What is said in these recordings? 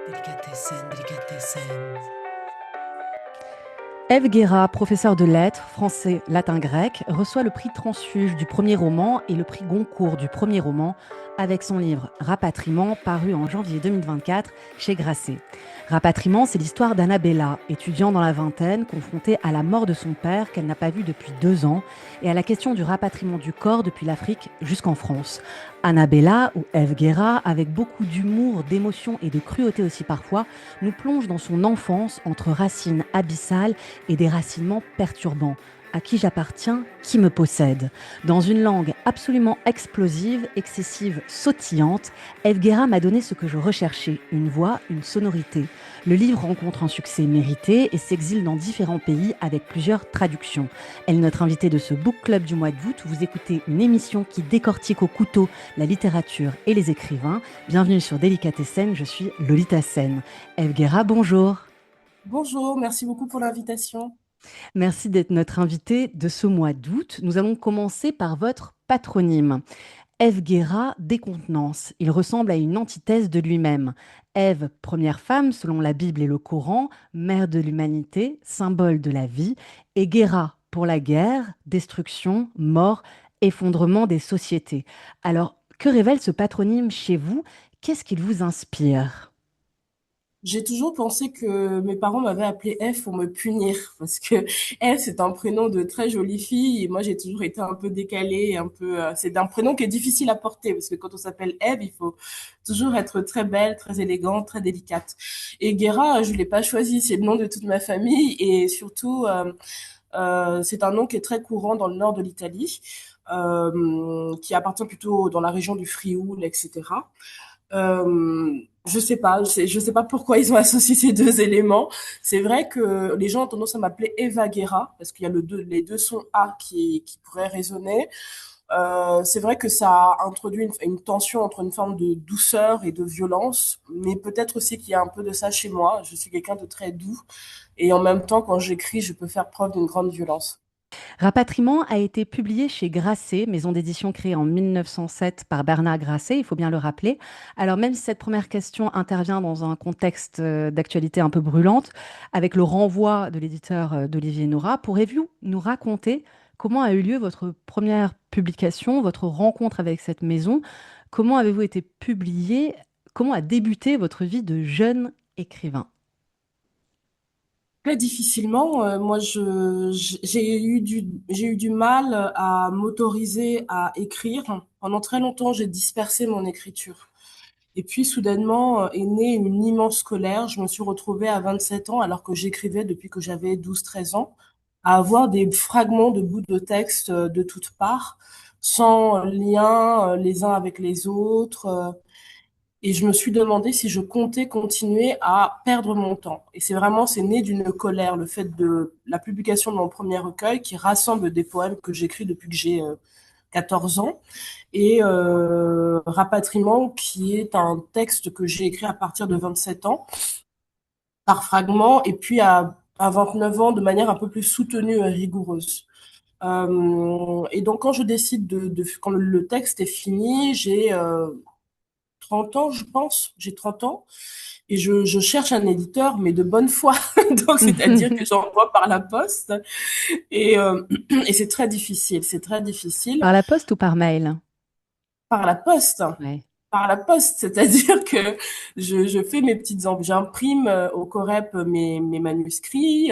Délicatessen, délicatessen. Ève Guéra, professeure de lettres, français, latin, grec, reçoit le prix Transfuge du premier roman et le prix Goncourt du premier roman avec son livre Rapatriement, paru en janvier 2024 chez Grasset. Rapatriement, c'est l'histoire d'Annabella, étudiante dans la vingtaine, confrontée à la mort de son père qu'elle n'a pas vu depuis 2 ans et à la question du rapatriement du corps depuis l'Afrique jusqu'en France. Annabella, ou Ève Guéra, avec beaucoup d'humour, d'émotion et de cruauté aussi parfois, nous plonge dans son enfance entre racines abyssales et des racinements perturbants. À qui j'appartiens, qui me possède. Dans une langue absolument explosive, excessive, sautillante, Ève Guéra m'a donné ce que je recherchais, une voix, une sonorité. Le livre rencontre un succès mérité et s'exile dans différents pays avec plusieurs traductions. Elle est notre invitée de ce book club du mois d'août où vous écoutez une émission qui décortique au couteau la littérature et les écrivains. Bienvenue sur Délicatessen, je suis Lolita Sen. Ève Guéra, bonjour. Bonjour, merci beaucoup pour l'invitation. Merci d'être notre invité de ce mois d'août. Nous allons commencer par votre patronyme. Ève Guéra, décontenance. Il ressemble à une antithèse de lui-même. Ève, première femme selon la Bible et le Coran, mère de l'humanité, symbole de la vie, et Guéra pour la guerre, destruction, mort, effondrement des sociétés. Alors, que révèle ce patronyme chez vous? Qu'est-ce qu'il vous inspire? J'ai toujours pensé que mes parents m'avaient appelé F pour me punir parce que F c'est un prénom de très jolie fille et moi j'ai toujours été un peu décalée, un peu c'est un prénom qui est difficile à porter parce que quand on s'appelle Eve, il faut toujours être très belle, très élégante, très délicate. Et Guerra, je l'ai pas choisi, c'est le nom de toute ma famille et surtout c'est un nom qui est très courant dans le nord de l'Italie. Qui appartient plutôt dans la région du Frioul, etc. Je sais pas pourquoi ils ont associé ces deux éléments. C'est vrai que les gens ont tendance à m'appeler Eva Guerra parce qu'il y a les deux sons A qui pourraient résonner. C'est vrai que ça a introduit une tension entre une forme de douceur et de violence, mais peut-être aussi qu'il y a un peu de ça chez moi. Je suis quelqu'un de très doux et en même temps, quand j'écris, je peux faire preuve d'une grande violence. Rapatriement a été publié chez Grasset, maison d'édition créée en 1907 par Bernard Grasset, il faut bien le rappeler. Alors même si cette première question intervient dans un contexte d'actualité un peu brûlante, avec le renvoi de l'éditeur d'Olivier Nora, pourriez-vous nous raconter comment a eu lieu votre première publication, votre rencontre avec cette maison? Comment avez-vous été publié? Comment a débuté votre vie de jeune écrivain? Très difficilement. Moi, j'ai eu du mal à m'autoriser à écrire. Pendant très longtemps, j'ai dispersé mon écriture. Et puis, soudainement, est née une immense colère. Je me suis retrouvée à 27 ans, alors que j'écrivais depuis que j'avais 12, 13 ans, à avoir des fragments de bouts de texte de toutes parts, sans lien les uns avec les autres. Et je me suis demandé si je comptais continuer à perdre mon temps. Et c'est né d'une colère, le fait de la publication de mon premier recueil qui rassemble des poèmes que j'écris depuis que j'ai 14 ans et Rapatriement qui est un texte que j'ai écrit à partir de 27 ans par fragments et puis à 29 ans de manière un peu plus soutenue et rigoureuse. Et donc quand je décide quand le texte est fini, j'ai 30 ans, je pense, j'ai 30 ans, et je cherche un éditeur, mais de bonne foi, donc c'est-à-dire que j'envoie par la poste, et, euh, et c'est très difficile Par la poste ou par mail? par la poste. Ouais. Par la poste, c'est-à-dire que je fais j'imprime au Corep mes manuscrits,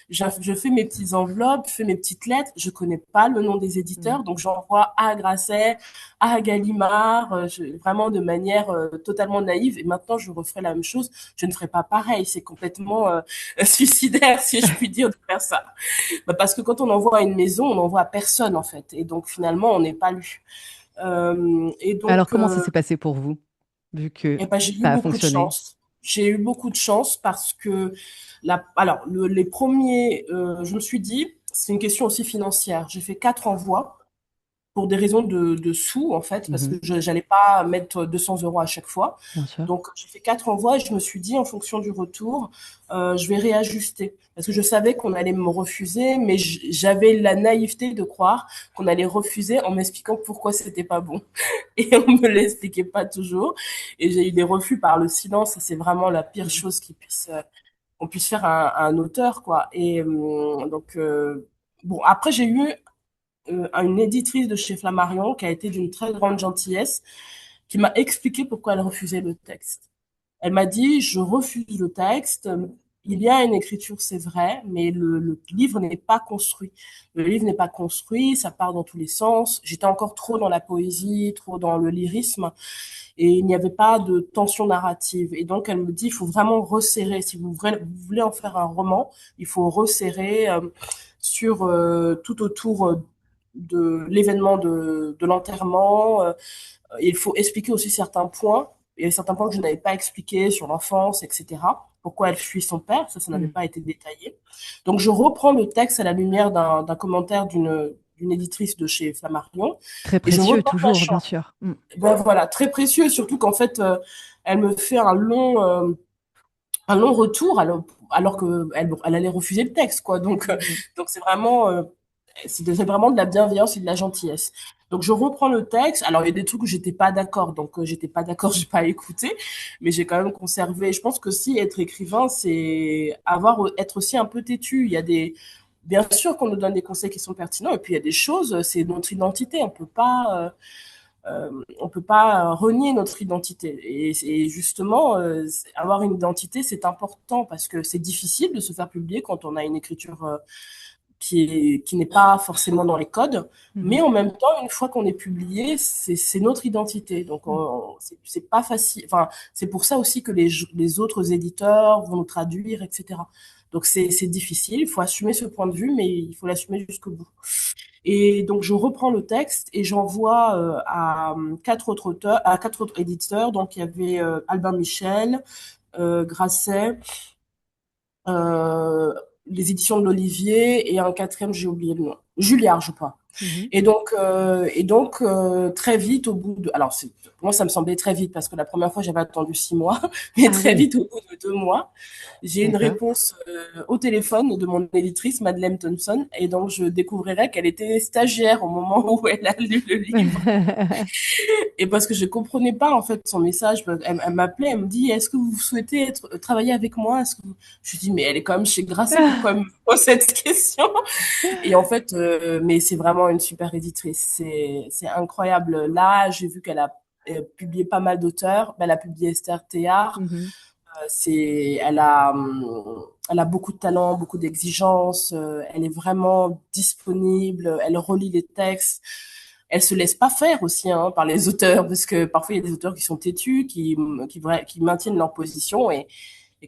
je fais mes petites enveloppes, je fais mes petites lettres, je connais pas le nom des éditeurs, donc j'envoie à Grasset, à Gallimard, vraiment de manière totalement naïve, et maintenant je referai la même chose, je ne ferai pas pareil, c'est complètement suicidaire si je puis dire de faire ça. Bah, parce que quand on envoie à une maison, on envoie à personne en fait, et donc finalement on n'est pas lu. Et Alors, donc, comment ça s'est passé pour vous, vu que eh ben, j'ai eu ça a beaucoup de fonctionné? chance. J'ai eu beaucoup de chance parce que alors les premiers, je me suis dit, c'est une question aussi financière. J'ai fait 4 envois pour des raisons de sous, en fait, parce que Mhm. je n'allais pas mettre 200 € à chaque fois. Bien sûr. Donc, j'ai fait 4 envois et je me suis dit, en fonction du retour, je vais réajuster. Parce que je savais qu'on allait me refuser, mais j'avais la naïveté de croire qu'on allait refuser en m'expliquant pourquoi c'était pas bon. Et on me l'expliquait pas toujours. Et j'ai eu des refus par le silence. Et c'est vraiment la pire Mhm. chose qu'on puisse faire à un auteur, quoi. Et bon, après, j'ai eu une éditrice de chez Flammarion qui a été d'une très grande gentillesse, qui m'a expliqué pourquoi elle refusait le texte. Elle m'a dit, je refuse le texte. Il y a une écriture, c'est vrai, mais le livre n'est pas construit. Le livre n'est pas construit, ça part dans tous les sens. J'étais encore trop dans la poésie, trop dans le lyrisme, et il n'y avait pas de tension narrative. Et donc, elle me dit, il faut vraiment resserrer. Si vous voulez en faire un roman, il faut resserrer sur tout autour de l'événement de l'enterrement. Il faut expliquer aussi certains points. Il y a certains points que je n'avais pas expliqués sur l'enfance, etc. Pourquoi elle fuit son père, ça n'avait Mhm. pas été détaillé. Donc, je reprends le texte à la lumière d'un commentaire d'une éditrice de chez Flammarion Très et je précieux, reporte ma toujours, bien chance. sûr. Mm. Ben voilà, très précieux, surtout qu'en fait, elle me fait un long retour alors qu'elle allait refuser le texte, quoi. Mhm. Donc c'est vraiment de la bienveillance et de la gentillesse. Donc je reprends le texte. Alors il y a des trucs où j'étais pas d'accord, donc j'étais pas d'accord, j'ai pas écouté, mais j'ai quand même conservé. Je pense que si être écrivain, c'est être aussi un peu têtu. Bien sûr qu'on nous donne des conseils qui sont pertinents, et puis il y a des choses, c'est notre identité. On peut pas renier notre identité. Et justement, avoir une identité, c'est important parce que c'est difficile de se faire publier quand on a une écriture qui n'est pas forcément dans les codes. Mais Mhm. en même temps, une fois qu'on est publié, c'est notre identité. Donc, Mhm. c'est pas facile. Enfin, c'est pour ça aussi que les autres éditeurs vont nous traduire, etc. Donc, c'est difficile. Il faut assumer ce point de vue, mais il faut l'assumer jusqu'au bout. Et donc, je reprends le texte et j'envoie à quatre autres éditeurs. Donc, il y avait Albin Michel, Grasset, euh, les éditions de l'Olivier et un quatrième, j'ai oublié le nom. Julliard, je crois. Mhm. Très vite, au bout de... Alors, moi, ça me semblait très vite parce que la première fois, j'avais attendu 6 mois. Mais Ah très oui, vite, au bout de 2 mois, j'ai une d'accord. réponse au téléphone de mon éditrice, Madeleine Thompson. Et donc, je découvrirai qu'elle était stagiaire au moment où elle a lu le livre. Et parce que je comprenais pas, en fait, son message. Elle m'appelait, elle me dit, est-ce que vous souhaitez travailler avec moi? Je lui dis, mais elle est quand même chez Grasset, pourquoi elle me pose cette question? Et en fait, mais c'est vraiment une super éditrice. C'est incroyable. Là, j'ai vu qu'elle a publié pas mal d'auteurs. Elle a publié Esther Théard. Mhm. Elle a beaucoup de talent, beaucoup d'exigences. Elle est vraiment disponible. Elle relit les textes. Elle se laisse pas faire aussi hein, par les auteurs, parce que parfois il y a des auteurs qui sont têtus, qui maintiennent leur position, et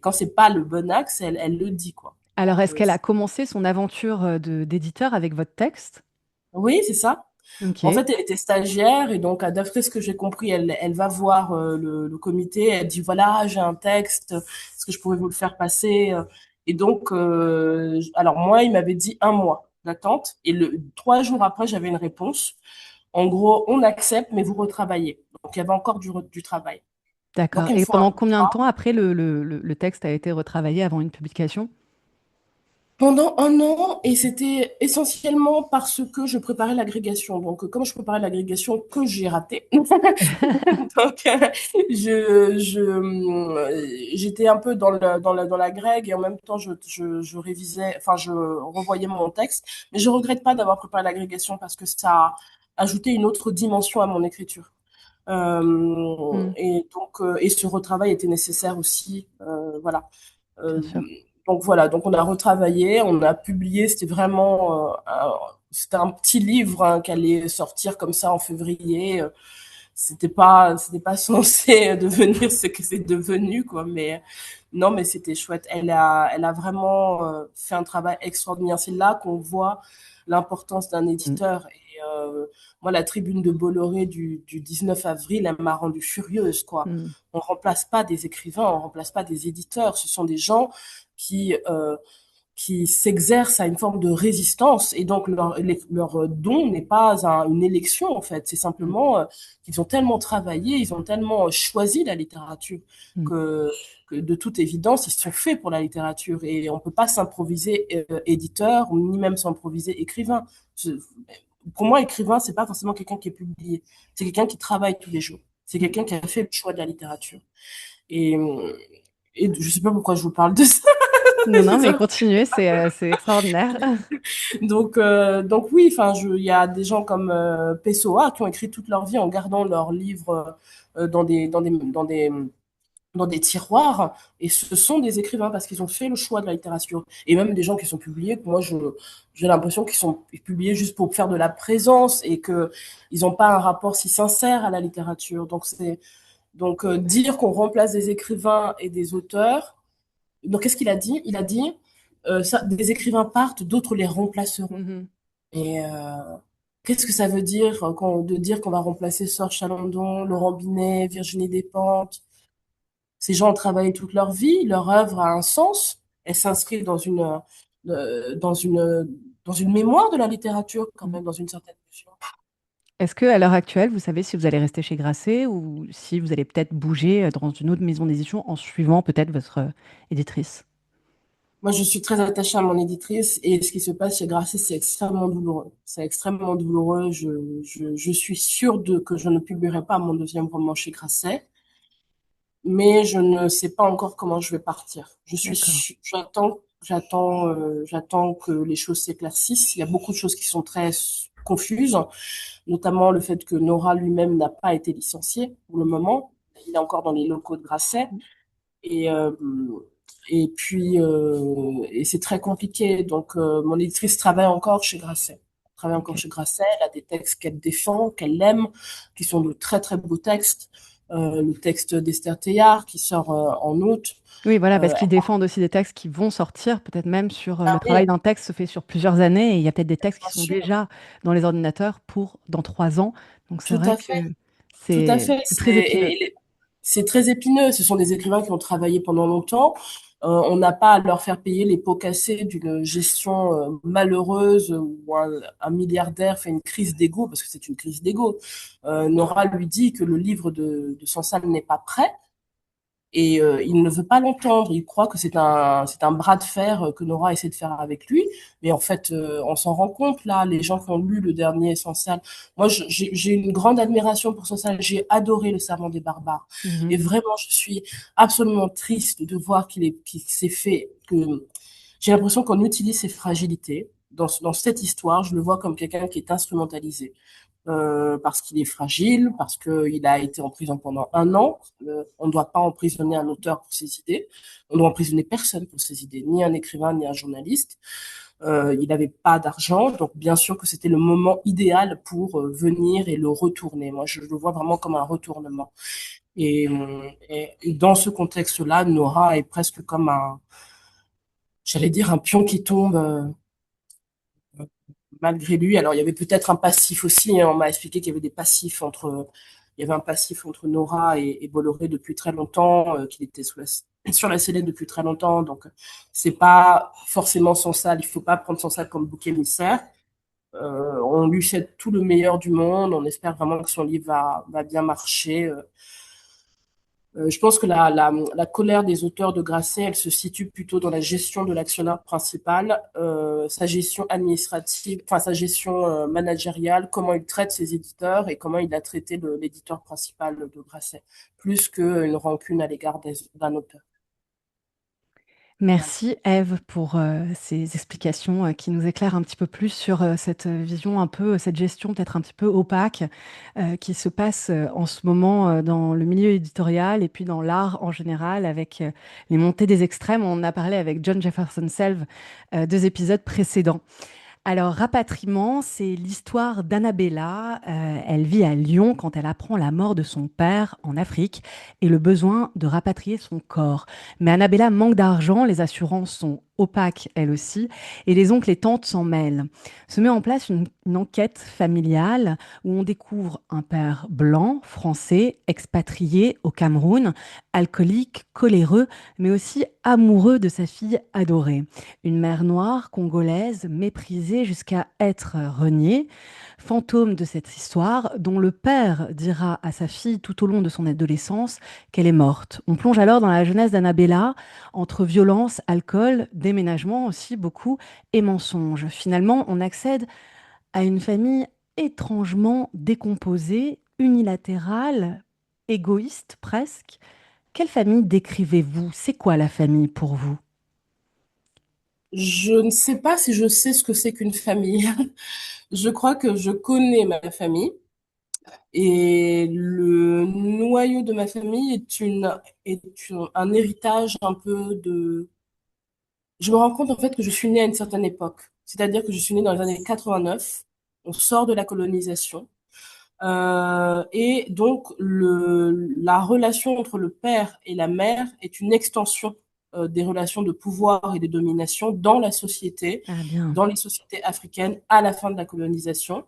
quand c'est pas le bon axe, elle le dit quoi. Alors, Donc, est-ce qu'elle a commencé son aventure d'éditeur avec votre texte? oui, c'est ça. En Ok, fait, elle était stagiaire et donc, d'après ce que j'ai compris, elle va voir le comité. Elle dit, voilà, j'ai un texte, est-ce que je pourrais vous le faire passer? Et donc, alors moi, il m'avait dit 1 mois d'attente et 3 jours après, j'avais une réponse. En gros, on accepte, mais vous retravaillez. Donc, il y avait encore du travail. Donc, d'accord. il me Et faut un pendant combien de contrat. temps après le texte a été retravaillé avant une publication? Pendant 1 an, et c'était essentiellement parce que je préparais l'agrégation. Donc, comme je préparais l'agrégation, que j'ai raté. Donc, j'étais un peu dans la grecque et en même temps, je révisais, enfin, je revoyais mon texte. Mais je regrette pas d'avoir préparé l'agrégation parce que ça a ajouté une autre dimension à mon écriture. Hmm, Et ce retravail était nécessaire aussi. Voilà. bien Euh, sûr. donc voilà, donc on a retravaillé, on a publié, c'était un petit livre hein, qui allait sortir comme ça en février. C'était pas censé devenir ce que c'est devenu quoi, mais non, mais c'était chouette. Elle a vraiment fait un travail extraordinaire. C'est là qu'on voit l'importance d'un Hmm, éditeur. Et moi, la tribune de Bolloré du 19 avril, elle m'a rendue furieuse quoi. hmm. On remplace pas des écrivains, on remplace pas des éditeurs. Ce sont des gens qui qui s'exercent à une forme de résistance et donc leur don n'est pas une élection en fait, c'est Mm. simplement qu'ils ont tellement travaillé, ils ont tellement choisi la littérature Mm. que, que de toute évidence ils sont faits pour la littérature et on peut pas s'improviser éditeur ni même s'improviser écrivain. Pour moi, écrivain, c'est pas forcément quelqu'un qui est publié, c'est quelqu'un qui travaille tous les jours, c'est Mm. quelqu'un qui a fait le choix de la littérature. Et, et je sais pas pourquoi je vous parle de ça. Non, non, mais continuez, c'est extraordinaire. Donc oui, enfin, il y a des gens comme Pessoa qui ont écrit toute leur vie en gardant leurs livres dans des tiroirs, et ce sont des écrivains parce qu'ils ont fait le choix de la littérature. Et même des gens qui sont publiés, moi, j'ai l'impression qu'ils sont publiés juste pour faire de la présence et que ils n'ont pas un rapport si sincère à la littérature. Dire qu'on remplace des écrivains et des auteurs. Donc, qu'est-ce qu'il a dit? Il a dit, des écrivains partent, d'autres les remplaceront. Mhm. Et qu'est-ce que ça veut dire de dire qu'on va remplacer Sœur Chalandon, Laurent Binet, Virginie Despentes? Ces gens ont travaillé toute leur vie, leur œuvre a un sens, elle s'inscrit euh, dans une, dans une mémoire de la littérature, quand Mhm. même, dans une certaine mesure. Est-ce que à l'heure actuelle, vous savez si vous allez rester chez Grasset ou si vous allez peut-être bouger dans une autre maison d'édition en suivant peut-être votre éditrice? Moi, je suis très attachée à mon éditrice et ce qui se passe chez Grasset, c'est extrêmement douloureux. C'est extrêmement douloureux. Je suis sûre que je ne publierai pas mon deuxième roman chez Grasset, mais je ne sais pas encore comment je vais partir. D'accord. J'attends que les choses s'éclaircissent. Il y a beaucoup de choses qui sont très confuses, notamment le fait que Nora lui-même n'a pas été licencié pour le moment. Il est encore dans les locaux de Grasset. Et, euh, et c'est très compliqué. Mon éditrice travaille encore chez Grasset. Travaille encore Ok. chez Grasset. Elle a des textes qu'elle défend, qu'elle aime, qui sont de très très beaux textes. Le texte d'Esther Teilhard qui sort en août. Oui, voilà, parce Euh, qu'ils défendent aussi des textes qui vont sortir, peut-être même sur le travail oui, d'un texte se fait sur plusieurs années et il y a peut-être des textes qui bien sont sûr, déjà dans les ordinateurs pour dans 3 ans. Donc c'est tout vrai à que fait. Tout à c'est fait. c'est très épineux. C'est très épineux. Ce sont des écrivains qui ont travaillé pendant longtemps. On n'a pas à leur faire payer les pots cassés d'une gestion malheureuse où un milliardaire fait une crise d'ego, parce que c'est une crise d'ego. Nora lui dit que le livre de Sansal n'est pas prêt. Et il ne veut pas l'entendre. Il croit que c'est un bras de fer que Nora essaie de faire avec lui. Mais en fait, on s'en rend compte là, les gens qui ont lu le dernier Sansal. Moi, j'ai une grande admiration pour Sansal. J'ai adoré Le Serment des barbares. Et Mhm. vraiment, je suis absolument triste de voir qu'il s'est fait, que j'ai l'impression qu'on utilise ses fragilités. Dans cette histoire, je le vois comme quelqu'un qui est instrumentalisé parce qu'il est fragile, parce qu'il a été en prison pendant 1 an. On ne doit pas emprisonner un auteur pour ses idées. On doit emprisonner personne pour ses idées, ni un écrivain, ni un journaliste. Il n'avait pas d'argent, donc bien sûr que c'était le moment idéal pour venir et le retourner. Moi, je le vois vraiment comme un retournement. Et dans ce contexte-là, Nora est presque comme j'allais dire, un pion qui tombe malgré lui. Alors, il y avait peut-être un passif aussi, hein. On m'a expliqué qu'il y avait il y avait un passif entre Nora et Bolloré depuis très longtemps, qu'il était sur la sellette depuis très longtemps. Donc, c'est pas forcément son sale. Il faut pas prendre son sale comme bouc émissaire. On lui souhaite tout le meilleur du monde. On espère vraiment que son livre va bien marcher. Je pense que la colère des auteurs de Grasset, elle se situe plutôt dans la gestion de l'actionnaire principal, sa gestion administrative, enfin sa gestion managériale, comment il traite ses éditeurs et comment il a traité l'éditeur principal de Grasset, plus qu'une rancune à l'égard d'un auteur. Voilà. Merci Ève pour ces explications qui nous éclairent un petit peu plus sur cette vision un peu, cette gestion peut-être un petit peu opaque qui se passe en ce moment dans le milieu éditorial et puis dans l'art en général avec les montées des extrêmes. On en a parlé avec John Jefferson Selve 2 épisodes précédents. Alors, Rapatriement, c'est l'histoire d'Annabella. Elle vit à Lyon quand elle apprend la mort de son père en Afrique et le besoin de rapatrier son corps. Mais Annabella manque d'argent, les assurances sont opaque elle aussi, et les oncles et tantes s'en mêlent. Se met en place une enquête familiale où on découvre un père blanc, français, expatrié au Cameroun, alcoolique, coléreux, mais aussi amoureux de sa fille adorée. Une mère noire, congolaise, méprisée jusqu'à être reniée, fantôme de cette histoire, dont le père dira à sa fille tout au long de son adolescence qu'elle est morte. On plonge alors dans la jeunesse d'Annabella, entre violence, alcool, déménagement aussi beaucoup, et mensonges. Finalement, on accède à une famille étrangement décomposée, unilatérale, égoïste presque. Quelle famille décrivez-vous? C'est quoi la famille pour vous? Je ne sais pas si je sais ce que c'est qu'une famille. Je crois que je connais ma famille et le noyau de ma famille un héritage un peu de... Je me rends compte en fait que je suis née à une certaine époque. C'est-à-dire que je suis née dans les années 89. On sort de la colonisation. Et donc, la relation entre le père et la mère est une extension des relations de pouvoir et de domination Ah bien. dans les sociétés africaines à la fin de la colonisation,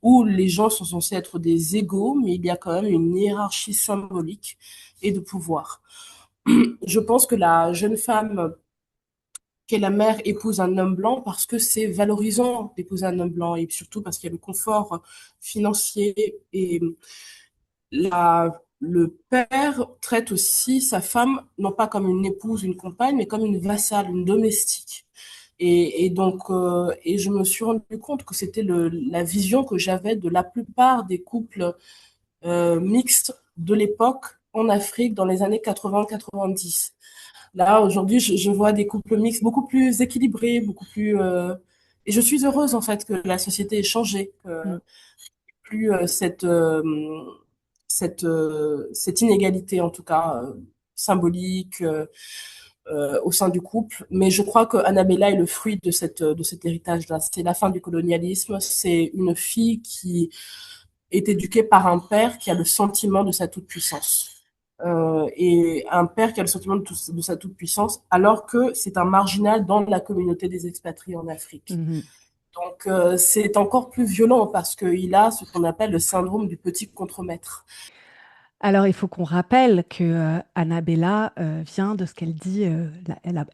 où les gens sont censés être des égaux, mais il y a quand même une hiérarchie symbolique et de pouvoir. Je pense que la jeune femme qu'est la mère épouse un homme blanc parce que c'est valorisant d'épouser un homme blanc et surtout parce qu'il y a le confort financier et le père traite aussi sa femme, non pas comme une épouse, une compagne, mais comme une vassale, une domestique. Et je me suis rendu compte que c'était la vision que j'avais de la plupart des couples mixtes de l'époque en Afrique dans les années 80-90. Là, aujourd'hui, je vois des couples mixtes beaucoup plus équilibrés, beaucoup plus... et je suis heureuse, en fait, que la société ait changé, Mm. plus cette inégalité, en tout cas symbolique, au sein du couple. Mais je crois que Annabella est le fruit de cet héritage-là. C'est la fin du colonialisme. C'est une fille qui est éduquée par un père qui a le sentiment de sa toute-puissance. Et un père qui a le sentiment de sa toute-puissance, alors que c'est un marginal dans la communauté des expatriés en Afrique. Mhm. Donc, c'est encore plus violent parce qu'il a ce qu'on appelle le syndrome du petit contremaître. Alors, il faut qu'on rappelle que Annabella vient de ce qu'elle dit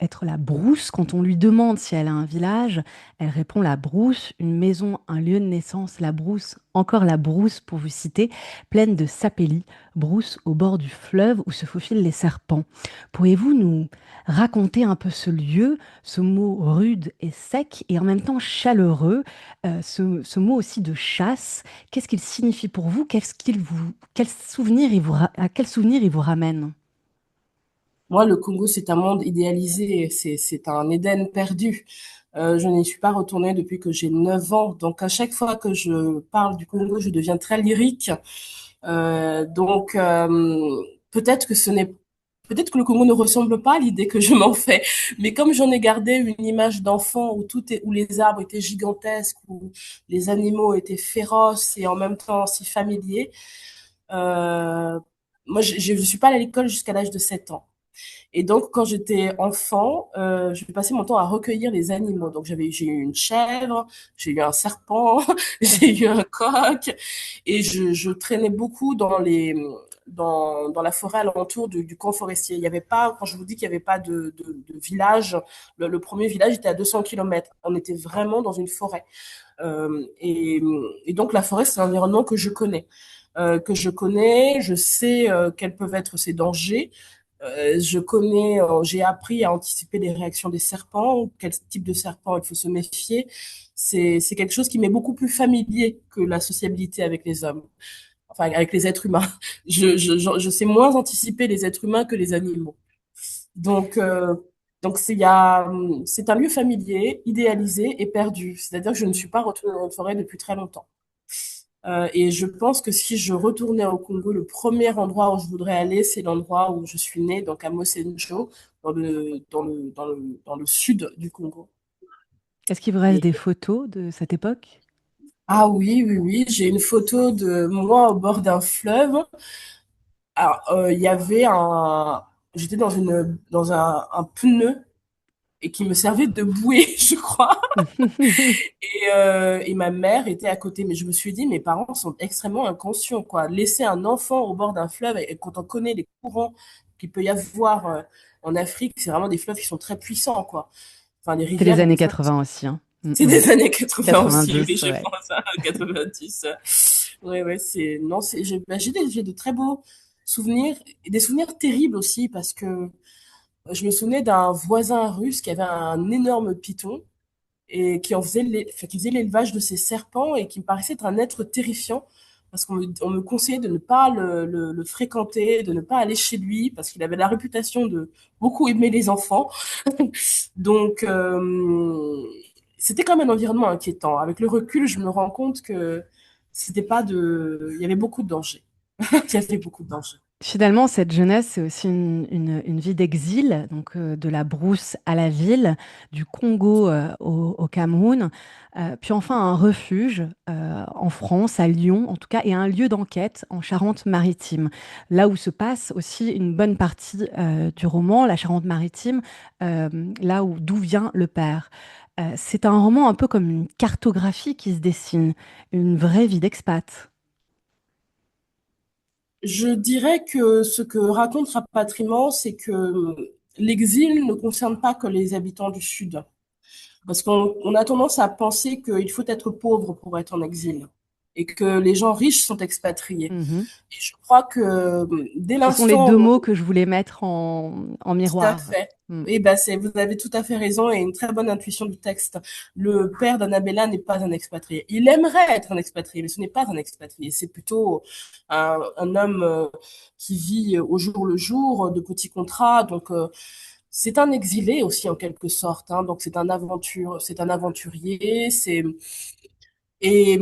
être la brousse. Quand on lui demande si elle a un village, elle répond la brousse, une maison, un lieu de naissance, la brousse, encore la brousse pour vous citer, pleine de sapélis, brousse au bord du fleuve où se faufilent les serpents. Pourriez-vous nous raconter un peu ce lieu, ce mot rude et sec et en même temps chaleureux, ce mot aussi de chasse? Qu'est-ce qu'il signifie pour vous? À quel souvenir il vous ramène? Moi, le Congo, c'est un monde idéalisé, c'est un Éden perdu. Je n'y suis pas retournée depuis que j'ai 9 ans. Donc, à chaque fois que je parle du Congo, je deviens très lyrique. Donc, peut-être que ce n'est, peut-être que le Congo ne ressemble pas à l'idée que je m'en fais. Mais comme j'en ai gardé une image d'enfant où les arbres étaient gigantesques, où les animaux étaient féroces et en même temps si familiers, euh, moi, je ne suis pas allée à l'école jusqu'à l'âge de 7 ans. Et donc, quand j'étais enfant, je passais mon temps à recueillir les animaux. Donc, j'ai eu une chèvre, j'ai eu un serpent, j'ai eu un coq, et je traînais beaucoup dans la forêt alentour du camp forestier. Il y avait pas, quand je vous dis qu'il n'y avait pas de village, le premier village était à 200 kilomètres. On était vraiment dans une forêt. Euh, et, et donc, la forêt, c'est un environnement je sais quels peuvent être ses dangers. J'ai appris à anticiper les réactions des serpents, quel type de serpent il faut se méfier. C'est quelque chose qui m'est beaucoup plus familier que la sociabilité avec les hommes, enfin avec les êtres humains. Je sais moins anticiper les êtres humains que les animaux. Donc, c'est un lieu familier, idéalisé et perdu. C'est-à-dire que je ne suis pas retournée dans une forêt depuis très longtemps. Et je pense que si je retournais au Congo, le premier endroit où je voudrais aller, c'est l'endroit où je suis née, donc à Mosenjo, dans le sud du Congo. Est-ce qu'il vous reste Et, des photos de cette époque? ah oui, oui, oui, j'ai une photo de moi au bord d'un fleuve. Alors, il y avait j'étais dans un pneu et qui me servait de bouée, je crois. Et ma mère était à côté. Mais je me suis dit, mes parents sont extrêmement inconscients, quoi. Laisser un enfant au bord d'un fleuve, et quand on connaît les courants qu'il peut y avoir en Afrique, c'est vraiment des fleuves qui sont très puissants, quoi. Enfin, les C'est les rivières et les années fleuves. 80 aussi, hein. C'est des années 80 aussi, oui, 90, je ouais. pense, hein, 90. Ouais, ouais, non, j'ai de très beaux souvenirs, et des souvenirs terribles aussi, parce que je me souvenais d'un voisin russe qui avait un énorme python, et qui faisait l'élevage de ces serpents, et qui me paraissait être un être terrifiant, parce on me conseillait de ne pas le fréquenter, de ne pas aller chez lui, parce qu'il avait la réputation de beaucoup aimer les enfants. Donc, c'était quand même un environnement inquiétant. Avec le recul, je me rends compte que c'était pas de, il y avait beaucoup de dangers. Il y avait beaucoup de dangers. Finalement, cette jeunesse, c'est aussi une vie d'exil, donc de la brousse à la ville, du Congo au Cameroun, puis enfin un refuge en France, à Lyon en tout cas, et un lieu d'enquête en Charente-Maritime, là où se passe aussi une bonne partie du roman, la Charente-Maritime, euh, là où d'où vient le père. C'est un roman un peu comme une cartographie qui se dessine, une vraie vie d'expat. Je dirais que ce que raconte Rapatriement, c'est que l'exil ne concerne pas que les habitants du Sud. Parce on a tendance à penser qu'il faut être pauvre pour être en exil, et que les gens riches sont expatriés. Mhm. Et je crois que dès Ce sont les l'instant deux où mots que je voulais mettre en tout à miroir. fait. Mm. Et ben vous avez tout à fait raison, et une très bonne intuition du texte. Le père d'Annabella n'est pas un expatrié. Il aimerait être un expatrié, mais ce n'est pas un expatrié. C'est plutôt un homme qui vit au jour le jour, de petits contrats. Donc, c'est un exilé aussi en quelque sorte, hein. Donc, c'est un aventurier. Et,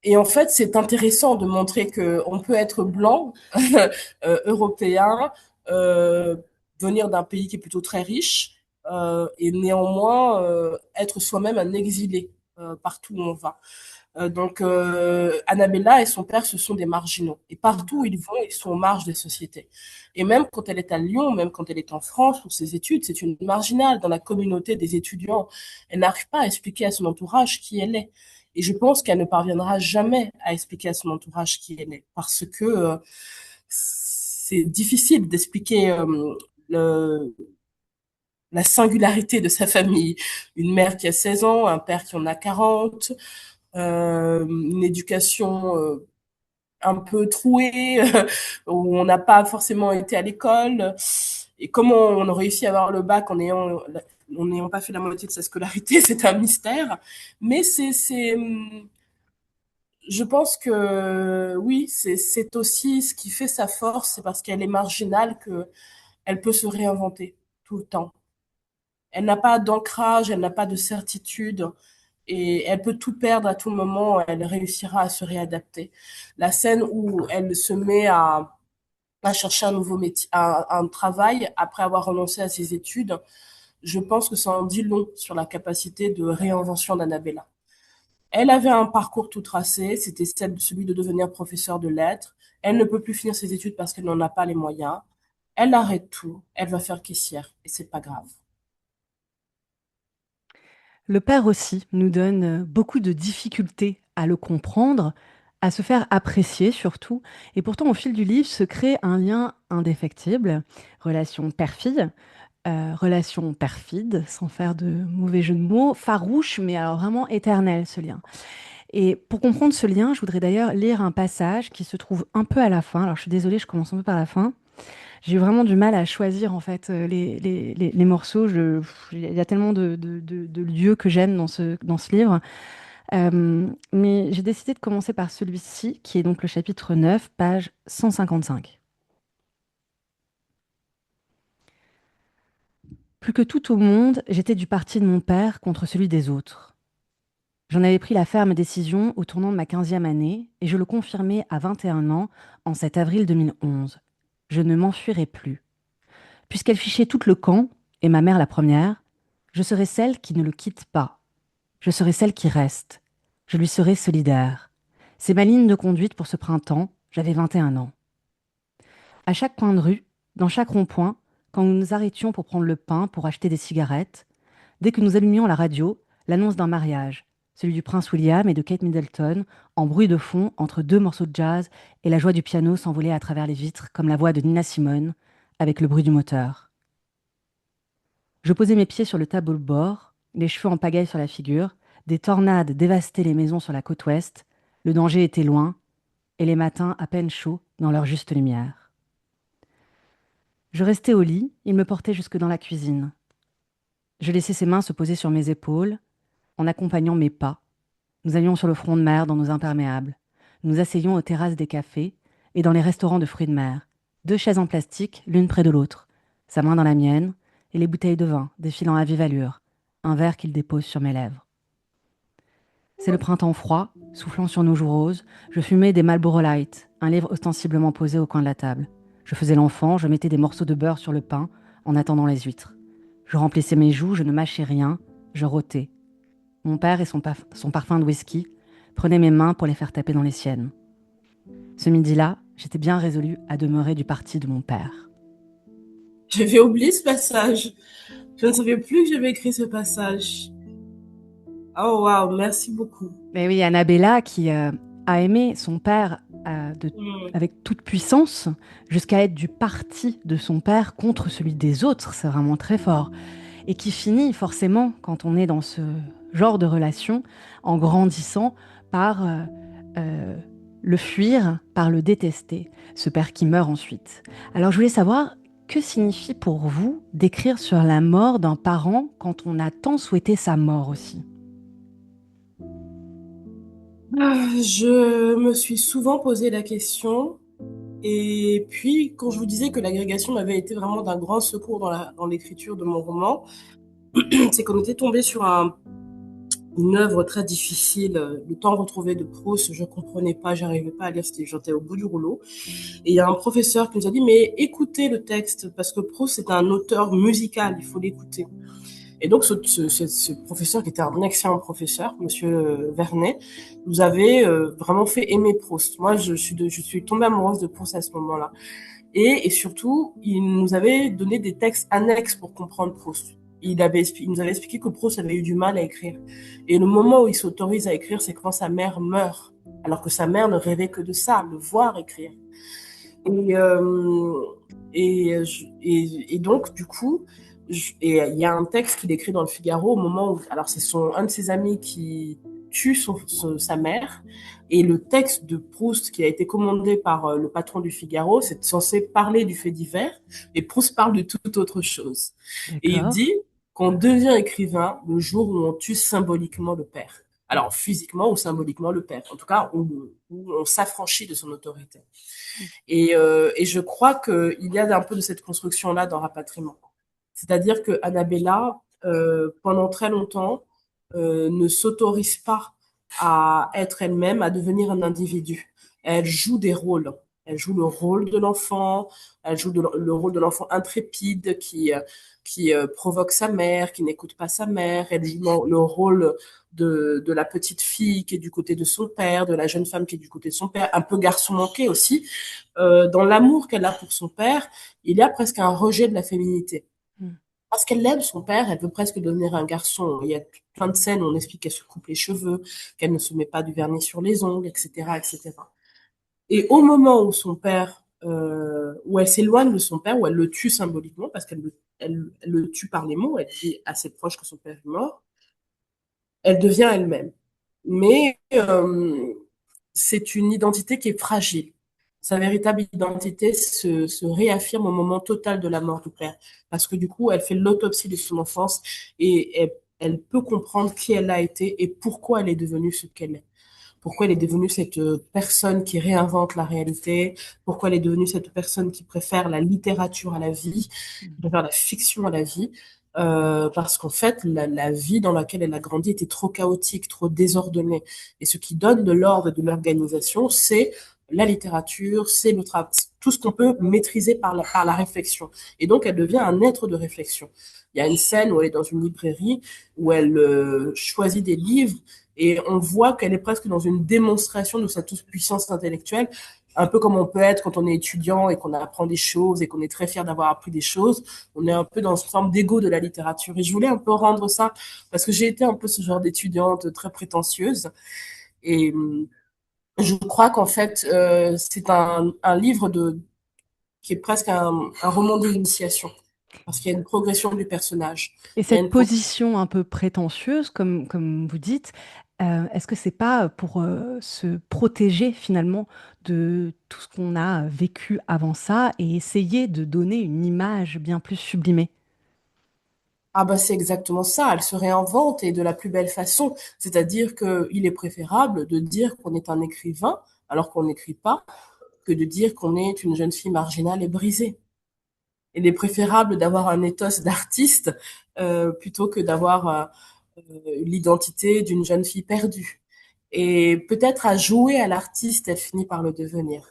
et en fait, c'est intéressant de montrer que on peut être blanc, européen, euh, venir d'un pays qui est plutôt très riche, et néanmoins être soi-même un exilé partout où on va. Annabella et son père, ce sont des marginaux. Et partout où ils vont, ils sont aux marges des sociétés. Et même quand elle est à Lyon, même quand elle est en France pour ses études, c'est une marginale dans la communauté des étudiants. Elle n'arrive pas à expliquer à son entourage qui elle est. Et je pense qu'elle ne parviendra jamais à expliquer à son entourage qui elle est, parce que c'est difficile d'expliquer le, la singularité de sa famille. Une mère qui a 16 ans, un père qui en a 40, une éducation un peu trouée, où on n'a pas forcément été à l'école. Et comment on a réussi à avoir le bac en n'ayant pas fait la moitié de sa scolarité, c'est un mystère. Mais je pense que oui, c'est aussi ce qui fait sa force, c'est parce qu'elle est marginale que elle peut se réinventer tout le temps. Elle n'a pas d'ancrage, elle n'a pas de certitude, et elle peut tout perdre à tout moment, elle réussira à se réadapter. La scène où elle se met à chercher un nouveau métier, un travail après avoir renoncé à ses études, je pense que ça en dit long sur la capacité de réinvention d'Annabella. Elle avait un parcours tout tracé, c'était celui de devenir professeur de lettres. Elle ne peut plus finir ses études parce qu'elle n'en a pas les moyens. Elle arrête tout, elle va faire caissière, et c'est pas grave. Le père aussi nous donne beaucoup de difficultés à le comprendre, à se faire apprécier surtout. Et pourtant, au fil du livre, se crée un lien indéfectible, relation père-fille, relation perfide, sans faire de mauvais jeu de mots, farouche, mais alors vraiment éternel ce lien. Et pour comprendre ce lien, je voudrais d'ailleurs lire un passage qui se trouve un peu à la fin. Alors je suis désolée, je commence un peu par la fin. J'ai eu vraiment du mal à choisir en fait les morceaux. Il y a tellement de lieux que j'aime dans ce livre. Mais j'ai décidé de commencer par celui-ci, qui est donc le chapitre 9, page 155. Plus que tout au monde, j'étais du parti de mon père contre celui des autres. J'en avais pris la ferme décision au tournant de ma 15e année et je le confirmais à 21 ans en cet avril 2011. Je ne m'enfuirai plus. Puisqu'elle fichait tout le camp, et ma mère la première, je serai celle qui ne le quitte pas. Je serai celle qui reste. Je lui serai solidaire. C'est ma ligne de conduite pour ce printemps. J'avais 21 ans. À chaque coin de rue, dans chaque rond-point, quand nous nous arrêtions pour prendre le pain, pour acheter des cigarettes, dès que nous allumions la radio, l'annonce d'un mariage, celui du prince William et de Kate Middleton, en bruit de fond entre deux morceaux de jazz et la joie du piano s'envolait à travers les vitres comme la voix de Nina Simone avec le bruit du moteur. Je posais mes pieds sur le tableau de bord, les cheveux en pagaille sur la figure, des tornades dévastaient les maisons sur la côte ouest, le danger était loin, et les matins à peine chauds dans leur juste lumière. Je restais au lit, il me portait jusque dans la cuisine. Je laissais ses mains se poser sur mes épaules, en accompagnant mes pas. Nous allions sur le front de mer dans nos imperméables. Nous asseyions aux terrasses des cafés et dans les restaurants de fruits de mer. Deux chaises en plastique, l'une près de l'autre. Sa main dans la mienne et les bouteilles de vin défilant à vive allure. Un verre qu'il dépose sur mes lèvres. C'est le printemps froid, soufflant sur nos joues roses. Je fumais des Marlboro Light, un livre ostensiblement posé au coin de la table. Je faisais l'enfant, je mettais des morceaux de beurre sur le pain en attendant les huîtres. Je remplissais mes joues, je ne mâchais rien, je rôtais. Mon père et son parfum de whisky prenaient mes mains pour les faire taper dans les siennes. Ce midi-là, j'étais bien résolue à demeurer du parti de mon père. J'avais oublié ce passage. Je ne savais plus que j'avais écrit ce passage. Oh waouh, merci beaucoup. Mais oui, Annabella qui a aimé son père Mm. avec toute puissance jusqu'à être du parti de son père contre celui des autres, c'est vraiment très fort. Et qui finit forcément, quand on est dans ce genre de relation, en grandissant par euh, le fuir, par le détester, ce père qui meurt ensuite. Alors je voulais savoir, que signifie pour vous d'écrire sur la mort d'un parent quand on a tant souhaité sa mort aussi? Je me suis souvent posé la question. Et puis, quand je vous disais que l'agrégation m'avait été vraiment d'un grand secours dans l'écriture de mon roman, c'est qu'on était tombé sur une œuvre très difficile, Le temps retrouvé de Proust. Je comprenais pas, j'arrivais pas à lire, j'étais au bout du rouleau. Et il y a un professeur qui nous a dit, mais écoutez le texte, parce que Proust est un auteur musical, il faut l'écouter. Et donc, ce professeur, qui était un excellent professeur, Monsieur Vernet, nous avait vraiment fait aimer Proust. Moi, je suis tombée amoureuse de Proust à ce moment-là. Et surtout, il nous avait donné des textes annexes pour comprendre Proust. Il nous avait expliqué que Proust avait eu du mal à écrire. Et le moment où il s'autorise à écrire, c'est quand sa mère meurt. Alors que sa mère ne rêvait que de ça, le voir écrire. Et, euh, et donc, du coup, et il y a un texte qu'il écrit dans le Figaro au moment où, alors c'est un de ses amis qui tue sa mère, et le texte de Proust qui a été commandé par le patron du Figaro, c'est censé parler du fait divers, et Proust parle de toute autre chose. Et il D'accord. dit qu'on devient écrivain le jour où on tue symboliquement le père. Alors physiquement ou symboliquement le père, en tout cas où on s'affranchit de son autorité. Et je crois qu'il y a un peu de cette construction-là dans Rapatriement. C'est-à-dire que Annabella, pendant très longtemps, ne s'autorise pas à être elle-même, à devenir un individu. Elle joue des rôles. Elle joue le rôle de l'enfant, elle joue le rôle de l'enfant intrépide qui provoque sa mère, qui n'écoute pas sa mère. Elle joue le rôle de la petite fille qui est du côté de son père, de la jeune femme qui est du côté de son père, un peu garçon manqué aussi. Dans l'amour qu'elle a pour son père, il y a presque un rejet de la féminité. Mm. Parce qu'elle aime son père, elle veut presque devenir un garçon. Il y a plein de scènes où on explique qu'elle se coupe les cheveux, qu'elle ne se met pas du vernis sur les ongles, etc., etc. Et au moment où son père, où elle s'éloigne de son père, où elle le tue symboliquement, parce qu'elle le tue par les mots, elle dit assez proche que son père est mort, elle devient elle-même. Mais c'est une identité qui est fragile. Sa véritable identité se réaffirme au moment total de la mort du père. Parce que du coup, elle fait l'autopsie de son enfance et elle peut comprendre qui elle a été et pourquoi elle est devenue ce qu'elle est. Pourquoi elle est devenue cette personne qui réinvente la réalité, pourquoi elle est devenue cette personne qui préfère la littérature à la vie, qui Mm. préfère la fiction à la vie, parce qu'en fait, la vie dans laquelle elle a grandi était trop chaotique, trop désordonnée. Et ce qui donne de l'ordre et de l'organisation, c'est la littérature, c'est tout ce qu'on peut maîtriser par la réflexion. Et donc, elle devient un être de réflexion. Il y a une scène où elle est dans une librairie, où elle choisit des livres, et on voit qu'elle est presque dans une démonstration de sa toute-puissance intellectuelle. un peu comme on peut être quand on est étudiant et qu'on apprend des choses et qu'on est très fier d'avoir appris des choses. On est un peu dans une forme d'ego de la littérature. Et je voulais un peu rendre ça, parce que j'ai été un peu ce genre d'étudiante très prétentieuse. Et je crois qu'en fait, c'est un livre qui est presque un roman d'initiation. Parce qu'il y a une progression du personnage. Et Il y a cette une progression. position un peu prétentieuse, comme vous dites, est-ce que c'est pas pour se protéger finalement de tout ce qu'on a vécu avant ça et essayer de donner une image bien plus sublimée? Ah bah c'est exactement ça, elle se réinvente et de la plus belle façon. C'est-à-dire qu'il est préférable de dire qu'on est un écrivain alors qu'on n'écrit pas que de dire qu'on est une jeune fille marginale et brisée. Il est préférable d'avoir un ethos d'artiste plutôt que d'avoir l'identité d'une jeune fille perdue. Et peut-être à jouer à l'artiste, elle finit par le devenir.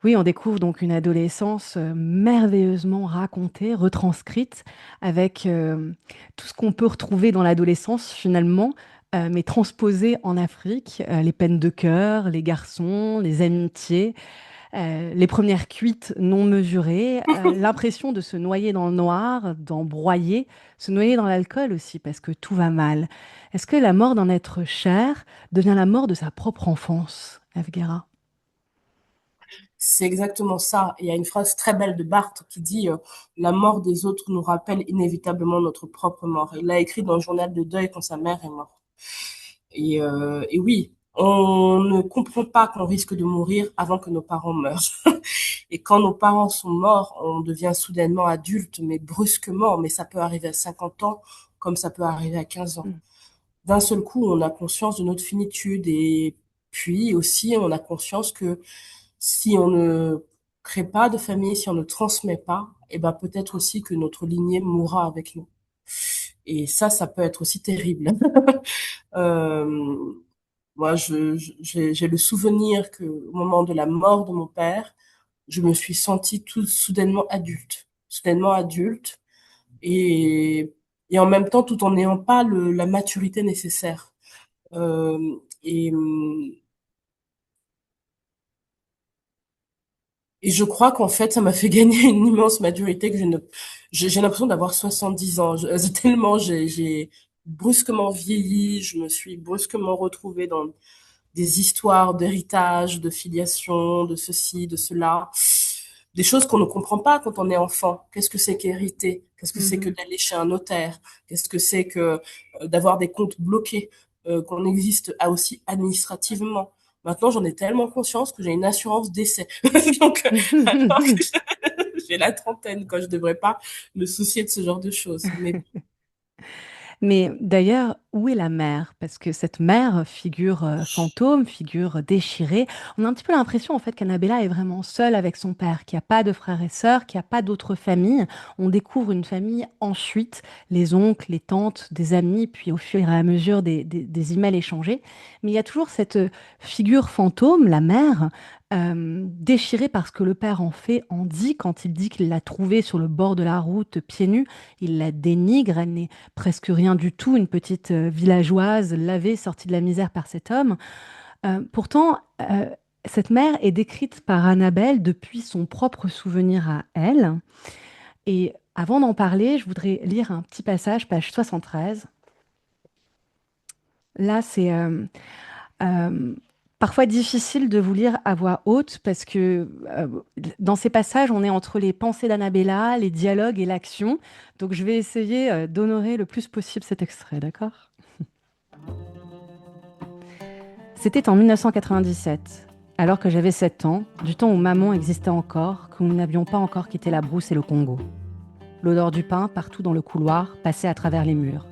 Oui, on découvre donc une adolescence merveilleusement racontée, retranscrite, avec tout ce qu'on peut retrouver dans l'adolescence finalement, mais transposé en Afrique, les peines de cœur, les garçons, les amitiés, les premières cuites non mesurées, l'impression de se noyer dans le noir, d'en broyer, se noyer dans l'alcool aussi, parce que tout va mal. Est-ce que la mort d'un être cher devient la mort de sa propre enfance, Evguera? C'est exactement ça. Il y a une phrase très belle de Barthes qui dit la mort des autres nous rappelle inévitablement notre propre mort. Il l'a écrit dans le journal de deuil quand sa mère est morte. Et oui, on ne comprend pas qu'on risque de mourir avant que nos parents meurent. Et quand nos parents sont morts, on devient soudainement adulte, mais brusquement. Mais ça peut arriver à 50 ans, comme ça peut arriver à 15 ans. Mm. D'un seul coup, on a conscience de notre finitude et puis aussi, on a conscience que si on ne crée pas de famille, si on ne transmet pas, eh ben peut-être aussi que notre lignée mourra avec nous. Et ça peut être aussi terrible. Euh, Moi, j'ai le souvenir que au moment de la mort de mon père, je me suis sentie tout soudainement adulte, et et en même temps tout en n'ayant pas la maturité nécessaire. Et Et je crois qu'en fait, ça m'a fait gagner une immense maturité que je ne, j'ai l'impression d'avoir 70 ans. Tellement j'ai brusquement vieilli, je me suis brusquement retrouvée dans des histoires d'héritage, de filiation, de ceci, de cela. Des choses qu'on ne comprend pas quand on est enfant. Qu'est-ce que c'est qu'hériter? Qu'est-ce que c'est que Mhm. d'aller chez un notaire? Qu'est-ce que c'est que d'avoir des comptes bloqués, qu'on existe aussi administrativement? Maintenant, j'en ai tellement conscience que j'ai une assurance décès. Donc, alors que j'ai la trentaine, quand je devrais pas me soucier de ce genre de choses. Mais Mais d'ailleurs, où est la mère? Parce que cette mère, figure fantôme, figure déchirée, on a un petit peu l'impression en fait qu'Annabella est vraiment seule avec son père, qu'il n'y a pas de frères et sœurs, qu'il n'y a pas d'autres familles. On découvre une famille ensuite, les oncles, les tantes, des amis, puis au fur et à mesure des emails échangés. Mais il y a toujours cette figure fantôme, la mère, déchirée parce que le père en fait, en dit, quand il dit qu'il l'a trouvée sur le bord de la route, pieds nus, il la dénigre, elle n'est presque rien du tout, une petite villageoise lavée, sortie de la misère par cet homme. Pourtant, cette mère est décrite par Annabelle depuis son propre souvenir à elle. Et avant d'en parler, je voudrais lire un petit passage, page 73. Là, c'est euh, parfois difficile de vous lire à voix haute parce que dans ces passages, on est entre les pensées d'Annabella, les dialogues et l'action. Donc, je vais essayer d'honorer le plus possible cet extrait, d'accord? C'était en 1997, alors que j'avais 7 ans, du temps où maman existait encore, que nous n'avions pas encore quitté la brousse et le Congo. L'odeur du pain, partout dans le couloir, passait à travers les murs.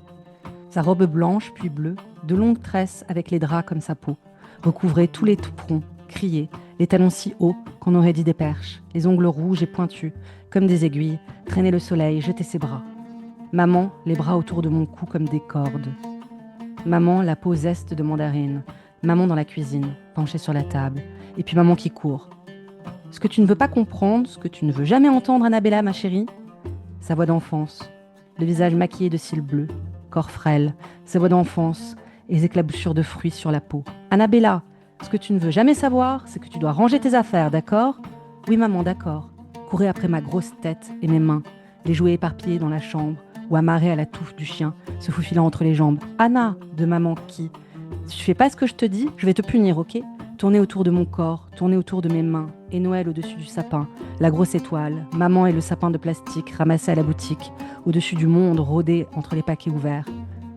Sa robe blanche, puis bleue, de longues tresses avec les draps comme sa peau, recouvrait tous les touperons, criait, les talons si hauts qu'on aurait dit des perches, les ongles rouges et pointus, comme des aiguilles, traînait le soleil, jetait ses bras. Maman, les bras autour de mon cou comme des cordes. Maman, la peau zeste de mandarine. Maman dans la cuisine, penchée sur la table. Et puis maman qui court. Ce que tu ne veux pas comprendre, ce que tu ne veux jamais entendre, Annabella, ma chérie, sa voix d'enfance, le visage maquillé de cils bleus, corps frêle, sa voix d'enfance, et les éclaboussures de fruits sur la peau. Annabella, Ce que tu ne veux jamais savoir, c'est que tu dois ranger tes affaires, d'accord? Oui, maman, d'accord. Courait après ma grosse tête et mes mains, les jouets éparpillés dans la chambre ou amarrés à la touffe du chien, se faufilant entre les jambes. Anna, de maman qui? Si tu fais pas ce que je te dis, je vais te punir, ok? Tourner autour de mon corps, tourner autour de mes mains, et Noël au-dessus du sapin, la grosse étoile, maman et le sapin de plastique ramassé à la boutique, au-dessus du monde rôdé entre les paquets ouverts.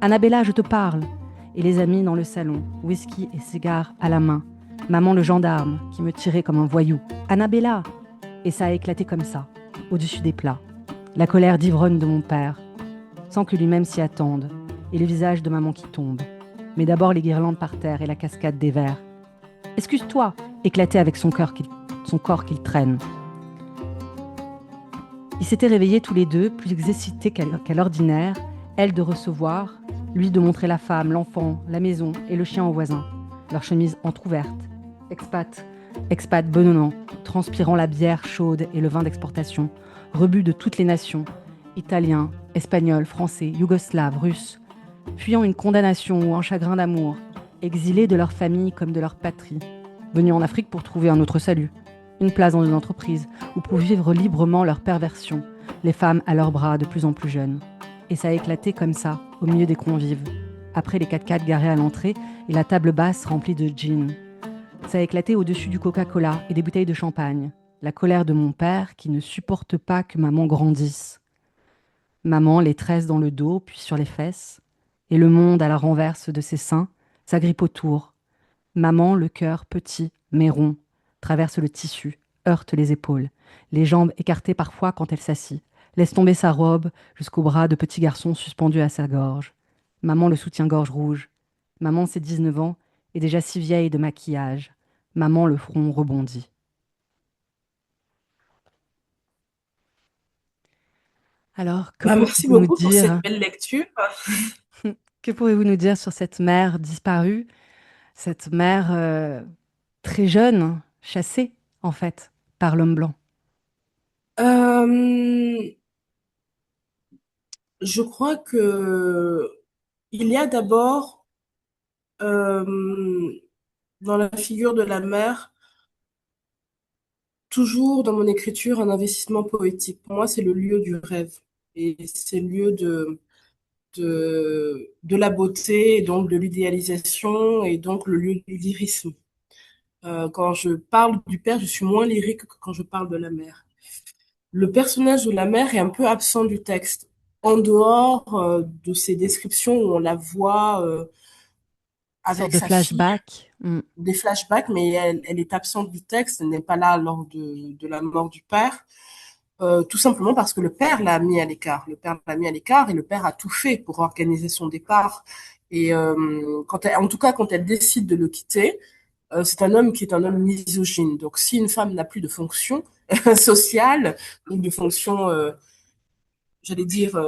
Annabella, je te parle! Et les amis dans le salon, whisky et cigares à la main. Maman le gendarme qui me tirait comme un voyou. Annabella! Et ça a éclaté comme ça, au-dessus des plats. La colère d'ivrogne de mon père, sans que lui-même s'y attende, et le visage de maman qui tombe. Mais d'abord les guirlandes par terre et la cascade des verres. Excuse-toi, éclaté avec son corps qu'il traîne. Ils s'étaient réveillés tous les deux, plus excités qu'à l'ordinaire, elle de recevoir, lui de montrer la femme, l'enfant, la maison et le chien au voisin, leurs chemises entr'ouvertes. Expat benonnant, transpirant la bière chaude et le vin d'exportation, rebut de toutes les nations, italiens, espagnols, français, yougoslaves, russes, fuyant une condamnation ou un chagrin d'amour, exilés de leur famille comme de leur patrie, venus en Afrique pour trouver un autre salut, une place dans une entreprise ou pour vivre librement leur perversion, les femmes à leurs bras de plus en plus jeunes. Et ça a éclaté comme ça, au milieu des convives, après les 4x4 garés à l'entrée et la table basse remplie de gin. Ça a éclaté au-dessus du Coca-Cola et des bouteilles de champagne, la colère de mon père qui ne supporte pas que maman grandisse. Maman les tresse dans le dos, puis sur les fesses, et le monde à la renverse de ses seins s'agrippe autour. Maman, le cœur petit, mais rond, traverse le tissu, heurte les épaules, les jambes écartées parfois quand elle s'assit, laisse tomber sa robe jusqu'au bras de petit garçon suspendu à sa gorge. Maman le soutient-gorge rouge. Maman, ses 19 ans, est déjà si vieille de maquillage. Maman, le front rebondi. Alors, que Bah, merci pourriez-vous nous beaucoup pour cette dire, belle lecture. que pourriez-vous nous dire sur cette mère disparue, cette mère très jeune, chassée, en fait, par l'homme blanc? Euh, je crois que il y a d'abord euh, dans la figure de la mère, toujours dans mon écriture, un investissement poétique. Pour moi, c'est le lieu du rêve et c'est le lieu de la beauté, et donc de l'idéalisation et donc le lieu du lyrisme. Quand je parle du père, je suis moins lyrique que quand je parle de la mère. Le personnage de la mère est un peu absent du texte. En dehors de ces descriptions où on la voit Une sorte avec de sa fille, flashback. des flashbacks, mais elle est absente du texte, elle n'est pas là lors de la mort du père, tout simplement parce que le père l'a mis à l'écart. Le père l'a mis à l'écart et le père a tout fait pour organiser son départ. Et en tout cas, quand elle décide de le quitter, c'est un homme qui est un homme misogyne. Donc, si une femme n'a plus de fonction sociale ou de fonction, j'allais dire,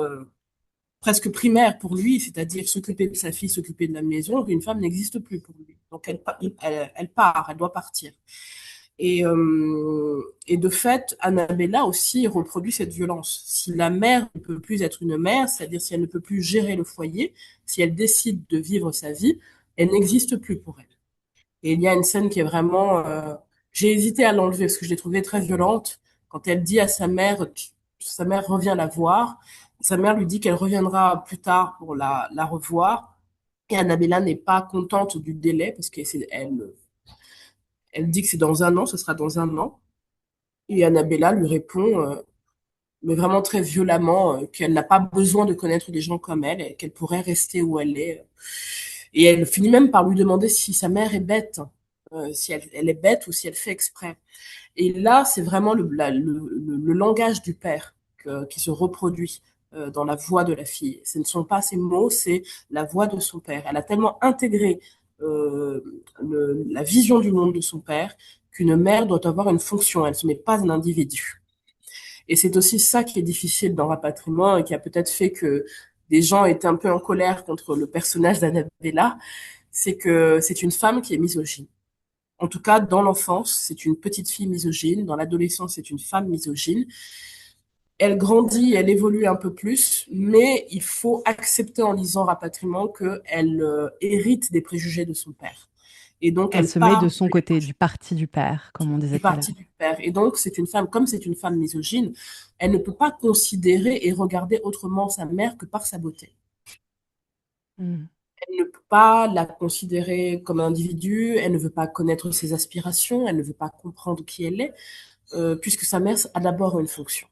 presque primaire pour lui, c'est-à-dire s'occuper de sa fille, s'occuper de la maison, une femme n'existe plus pour lui. Donc, elle part, elle doit partir. Et de fait, Annabella aussi reproduit cette violence. Si la mère ne peut plus être une mère, c'est-à-dire si elle ne peut plus gérer le foyer, si elle décide de vivre sa vie, elle n'existe plus pour elle. Et il y a une scène qui est vraiment... j'ai hésité à l'enlever parce que je l'ai trouvée très violente. Quand elle dit à sa mère revient la voir. Sa mère lui dit qu'elle reviendra plus tard pour la revoir. Et Annabella n'est pas contente du délai parce elle dit que c'est dans un an, ce sera dans un an. Et Annabella lui répond, mais vraiment très violemment, qu'elle n'a pas besoin de connaître des gens comme elle et qu'elle pourrait rester où elle est. Et elle finit même par lui demander si sa mère est bête, si elle est bête ou si elle fait exprès. Et là, c'est vraiment le langage du père qui se reproduit dans la voix de la fille. Ce ne sont pas ses mots, c'est la voix de son père. Elle a tellement intégré la vision du monde de son père qu'une mère doit avoir une fonction. Elle, ce n'est pas un individu. Et c'est aussi ça qui est difficile dans Rapatriement et qui a peut-être fait que des gens étaient un peu en colère contre le personnage d'Annabella, c'est que c'est une femme qui est misogyne. En tout cas, dans l'enfance, c'est une petite fille misogyne. Dans l'adolescence, c'est une femme misogyne. Elle grandit, elle évolue un peu plus, mais il faut accepter en lisant Rapatriement qu'elle hérite des préjugés de son père. Et donc, Elle elle se met de part son côté, du parti du père, comme on disait du tout à l'heure. parti du père. Et donc, c'est une femme, comme c'est une femme misogyne, elle ne peut pas considérer et regarder autrement sa mère que par sa beauté. Mm. Elle ne peut pas la considérer comme un individu, elle ne veut pas connaître ses aspirations, elle ne veut pas comprendre qui elle est, puisque sa mère a d'abord une fonction.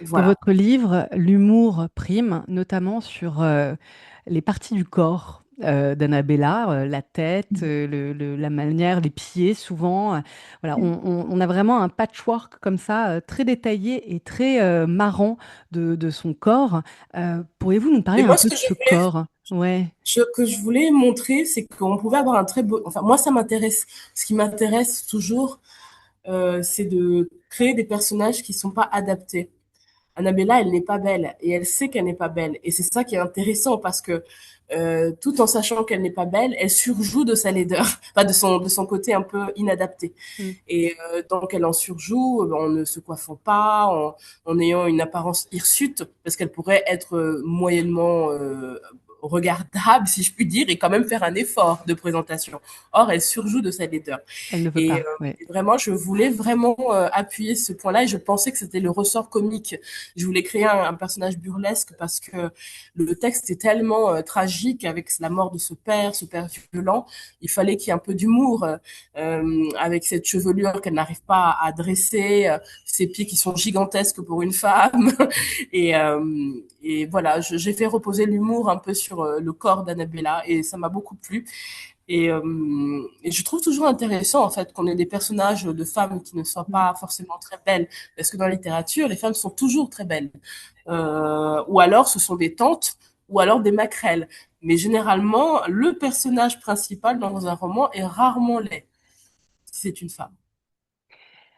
Dans Voilà. votre livre, l'humour prime, notamment sur les parties du corps d'Annabella, la tête, la manière, les pieds, souvent. Voilà, on a vraiment un patchwork comme ça, très détaillé et très marrant de son corps. Pourriez-vous nous parler Et un moi, ce peu que de ce corps? Ouais. que je voulais montrer, c'est qu'on pouvait avoir un très beau. Enfin, moi, ça m'intéresse. Ce qui m'intéresse toujours, c'est de créer des personnages qui sont pas adaptés. Annabella, elle n'est pas belle et elle sait qu'elle n'est pas belle. Et c'est ça qui est intéressant parce que tout en sachant qu'elle n'est pas belle, elle surjoue de sa laideur, enfin de son côté un peu inadapté. Mm. Et donc elle en surjoue en ne se coiffant pas, en ayant une apparence hirsute, parce qu'elle pourrait être moyennement regardable, si je puis dire, et quand même faire un effort de présentation. Or, elle surjoue de sa laideur. Elle ne veut Et pas. Ouais. vraiment, je voulais vraiment appuyer ce point-là et je pensais que c'était le ressort comique. Je voulais créer un personnage burlesque parce que le texte est tellement tragique avec la mort de ce père violent. Il fallait qu'il y ait un peu d'humour avec cette chevelure qu'elle n'arrive pas à dresser, ses pieds qui sont gigantesques pour une femme. Et, voilà, j'ai fait reposer l'humour un peu sur le corps d'Annabella et ça m'a beaucoup plu. Et je trouve toujours intéressant en fait qu'on ait des personnages de femmes qui ne soient Mm. pas forcément très belles, parce que dans la littérature, les femmes sont toujours très belles. Ou alors ce sont des tantes, ou alors des maquerelles. Mais généralement, le personnage principal dans un roman est rarement laid, si c'est une femme.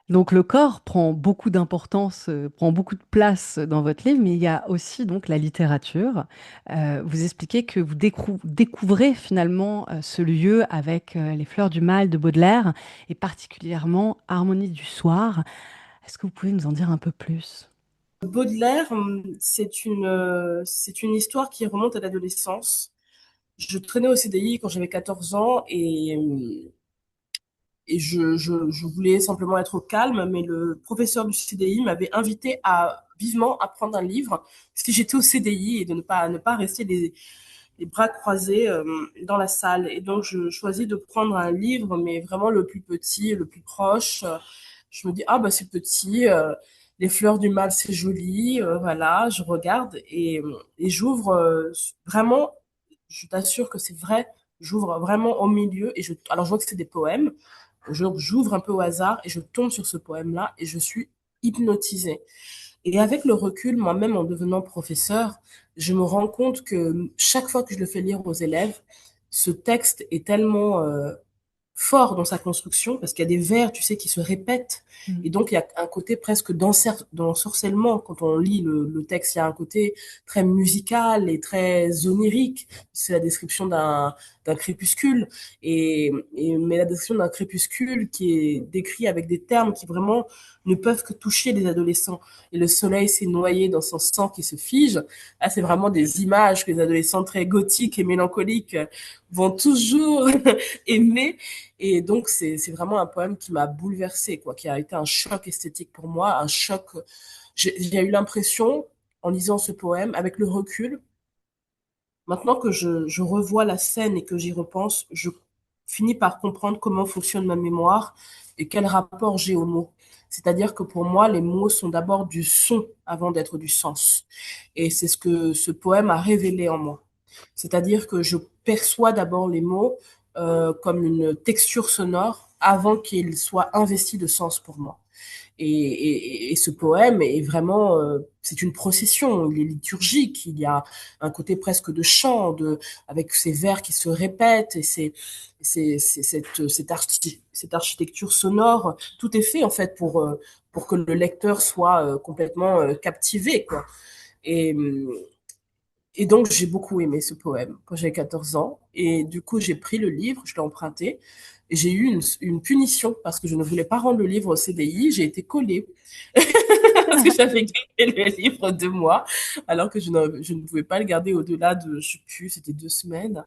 Donc le corps prend beaucoup d'importance, prend beaucoup de place dans votre livre, mais il y a aussi donc la littérature. Vous expliquez que vous découvrez finalement ce lieu avec Les Fleurs du Mal de Baudelaire et particulièrement Harmonie du soir. Est-ce que vous pouvez nous en dire un peu plus? Baudelaire, c'est une histoire qui remonte à l'adolescence. Je traînais au CDI quand j'avais 14 ans et je voulais simplement être au calme, mais le professeur du CDI m'avait invité à vivement apprendre un livre si j'étais au CDI et de ne pas rester les bras croisés dans la salle. Et donc, je choisis de prendre un livre, mais vraiment le plus petit, le plus proche. Je me dis, ah bah c'est petit, les fleurs du mal, c'est joli, voilà, je regarde et j'ouvre vraiment, je t'assure que c'est vrai, j'ouvre vraiment au milieu alors je vois que c'est des poèmes, j'ouvre un peu au hasard et je tombe sur ce poème-là et je suis hypnotisée. Et avec le recul, moi-même en devenant professeur, je me rends compte que chaque fois que je le fais lire aux élèves, ce texte est tellement fort dans sa construction parce qu'il y a des vers, tu sais, qui se répètent. Mm. Et donc, il y a un côté presque d'ensorcellement quand on lit le texte. Il y a un côté très musical et très onirique. C'est la description d'un crépuscule. Mais la description d'un crépuscule qui est décrit avec des termes qui vraiment ne peuvent que toucher les adolescents. Et le soleil s'est noyé dans son sang qui se fige. Là, c'est vraiment des images que les adolescents très gothiques et mélancoliques vont toujours aimer. Et donc, c'est vraiment un poème qui m'a bouleversée, quoi, qui a été un choc esthétique pour moi, un choc. J'ai eu l'impression, en lisant ce poème, avec le recul, maintenant que je revois la scène et que j'y repense, je finis par comprendre comment fonctionne ma mémoire et quel rapport j'ai aux mots. C'est-à-dire que pour moi, les mots sont d'abord du son avant d'être du sens. Et c'est ce que ce poème a révélé en moi. C'est-à-dire que je perçois d'abord les mots comme une texture sonore avant qu'ils soient investis de sens pour moi. Et ce poème est vraiment, c'est une procession, il est liturgique, il y a un côté presque de chant, avec ces vers qui se répètent et cette architecture sonore, tout est fait en fait pour que le lecteur soit complètement captivé, quoi. Et, et donc, j'ai beaucoup aimé ce poème quand j'avais 14 ans. Et du coup, j'ai pris le livre, je l'ai emprunté. Et j'ai eu une punition parce que je ne voulais pas rendre le livre au CDI. J'ai été collée parce que j'avais gardé le livre 2 mois, alors que je ne pouvais pas le garder au-delà de, je sais plus, c'était 2 semaines.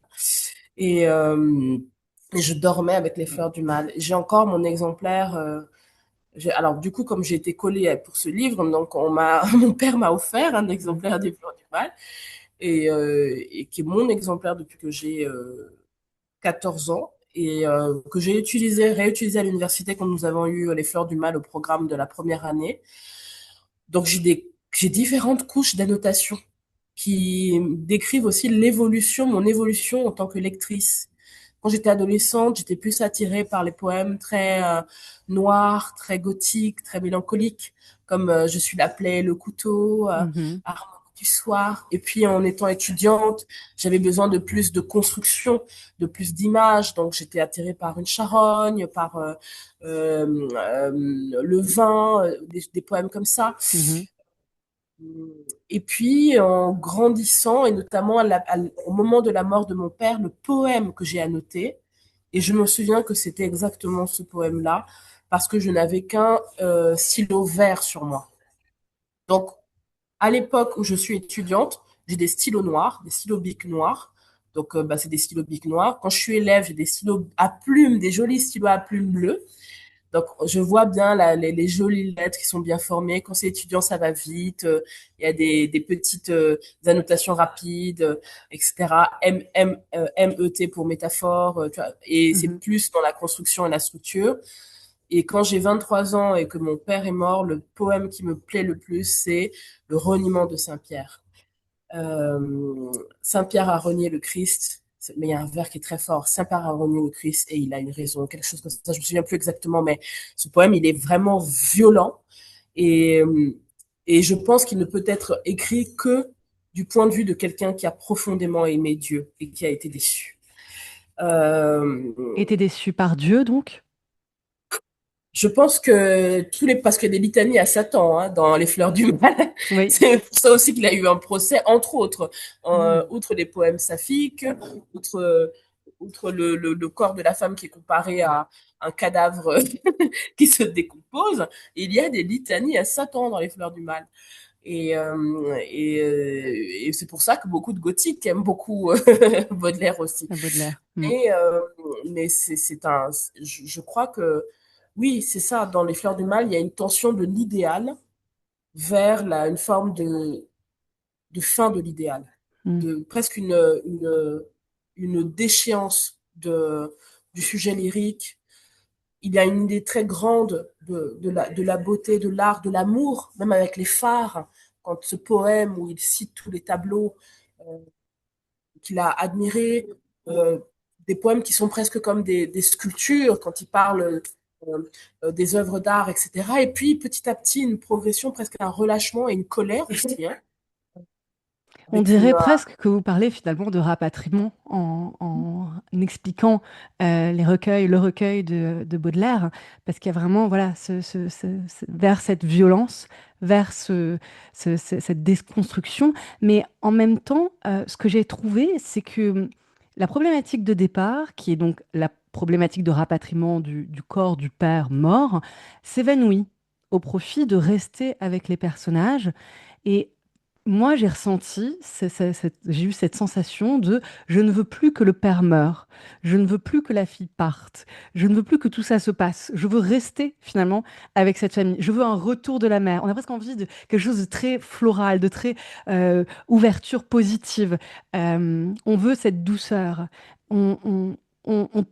et, et je dormais avec les fleurs du mal. J'ai encore mon exemplaire. Alors du coup, comme j'ai été collée pour ce livre, donc mon père m'a offert un Mhm. exemplaire des fleurs du mal et qui est mon exemplaire depuis que j'ai 14 ans et que j'ai réutilisé à l'université quand nous avons eu les fleurs du mal au programme de la première année. Donc j'ai différentes couches d'annotation qui décrivent aussi mon évolution en tant que lectrice. Quand j'étais adolescente, j'étais plus attirée par les poèmes très noirs, très gothiques, très mélancoliques, comme Je suis la plaie, le couteau, Mhm. Harmonie du soir. Et puis en étant étudiante, j'avais besoin de plus de construction, de plus d'images. Donc j'étais attirée par une charogne, par le vin, des poèmes comme ça. Mhm. Et puis, en grandissant, et notamment au moment de la mort de mon père, le poème que j'ai annoté, et je me souviens que c'était exactement ce poème-là, parce que je n'avais qu'un stylo vert sur moi. Donc, à l'époque où je suis étudiante, j'ai des stylos noirs, des stylos bic noirs. Donc, c'est des stylos bic noirs. Quand je suis élève, j'ai des stylos à plumes, des jolis stylos à plumes bleues. Donc, je vois bien les jolies lettres qui sont bien formées. Quand c'est étudiant, ça va vite. Il y a des petites annotations rapides, etc. MET pour métaphore. Tu vois, et c'est Mhm. plus dans la construction et la structure. Et quand j'ai 23 ans et que mon père est mort, le poème qui me plaît le plus, c'est Le reniement de Saint-Pierre. Euh, Saint-Pierre a renié le Christ, mais il y a un vers qui est très fort. Saint-Pierre a renié le Christ et il a une raison, quelque chose comme ça. Je me souviens plus exactement, mais ce poème, il est vraiment violent et, et je pense qu'il ne peut être écrit que du point de vue de quelqu'un qui a profondément aimé Dieu et qui a été déçu. Euh, Et t'es déçu par Dieu, donc? Je pense que parce qu'il y a des litanies à Satan dans Les Fleurs du Mal. Oui. C'est pour ça aussi qu'il a eu un procès, entre autres, Mm. outre les poèmes saphiques, outre, outre le corps de la femme qui est comparé à un cadavre qui se décompose. Il y a des litanies à Satan dans Les Fleurs du Mal. Et c'est pour ça que beaucoup de gothiques aiment beaucoup Baudelaire aussi. À Baudelaire. Mm. Mais, mais je crois que oui, c'est ça. Dans Les Fleurs du Mal, il y a une tension de l'idéal vers une forme de fin de l'idéal, Mm. de presque une déchéance du sujet lyrique. Il y a une idée très grande de la beauté, de l'art, de l'amour, même avec les phares. Quand ce poème où il cite tous les tableaux qu'il a admirés, euh, des poèmes qui sont presque comme des sculptures quand il parle des œuvres d'art, etc. Et puis petit à petit, une progression, presque un relâchement et une colère aussi, hein, On avec dirait presque que vous parlez finalement de rapatriement en expliquant le recueil de Baudelaire, parce qu'il y a vraiment voilà, vers cette violence, vers cette déconstruction. Mais en même temps, ce que j'ai trouvé, c'est que la problématique de départ, qui est donc la problématique de rapatriement du corps du père mort, s'évanouit au profit de rester avec les personnages. Et moi, j'ai ressenti, j'ai eu cette sensation de je ne veux plus que le père meure, je ne veux plus que la fille parte, je ne veux plus que tout ça se passe, je veux rester finalement avec cette famille, je veux un retour de la mère. On a presque envie de quelque chose de très floral, de très ouverture positive. On veut cette douceur. On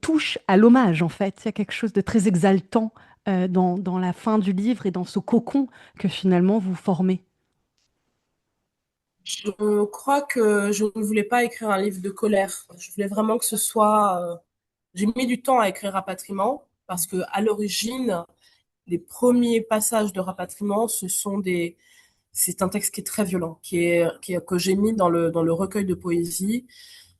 touche à l'hommage en fait. Il y a quelque chose de très exaltant dans la fin du livre et dans ce cocon que finalement vous formez. je crois que je ne voulais pas écrire un livre de colère. Je voulais vraiment que ce soit. J'ai mis du temps à écrire Rapatriement parce que à l'origine, les premiers passages de Rapatriement, c'est un texte qui est très violent, que j'ai mis dans le recueil de poésie.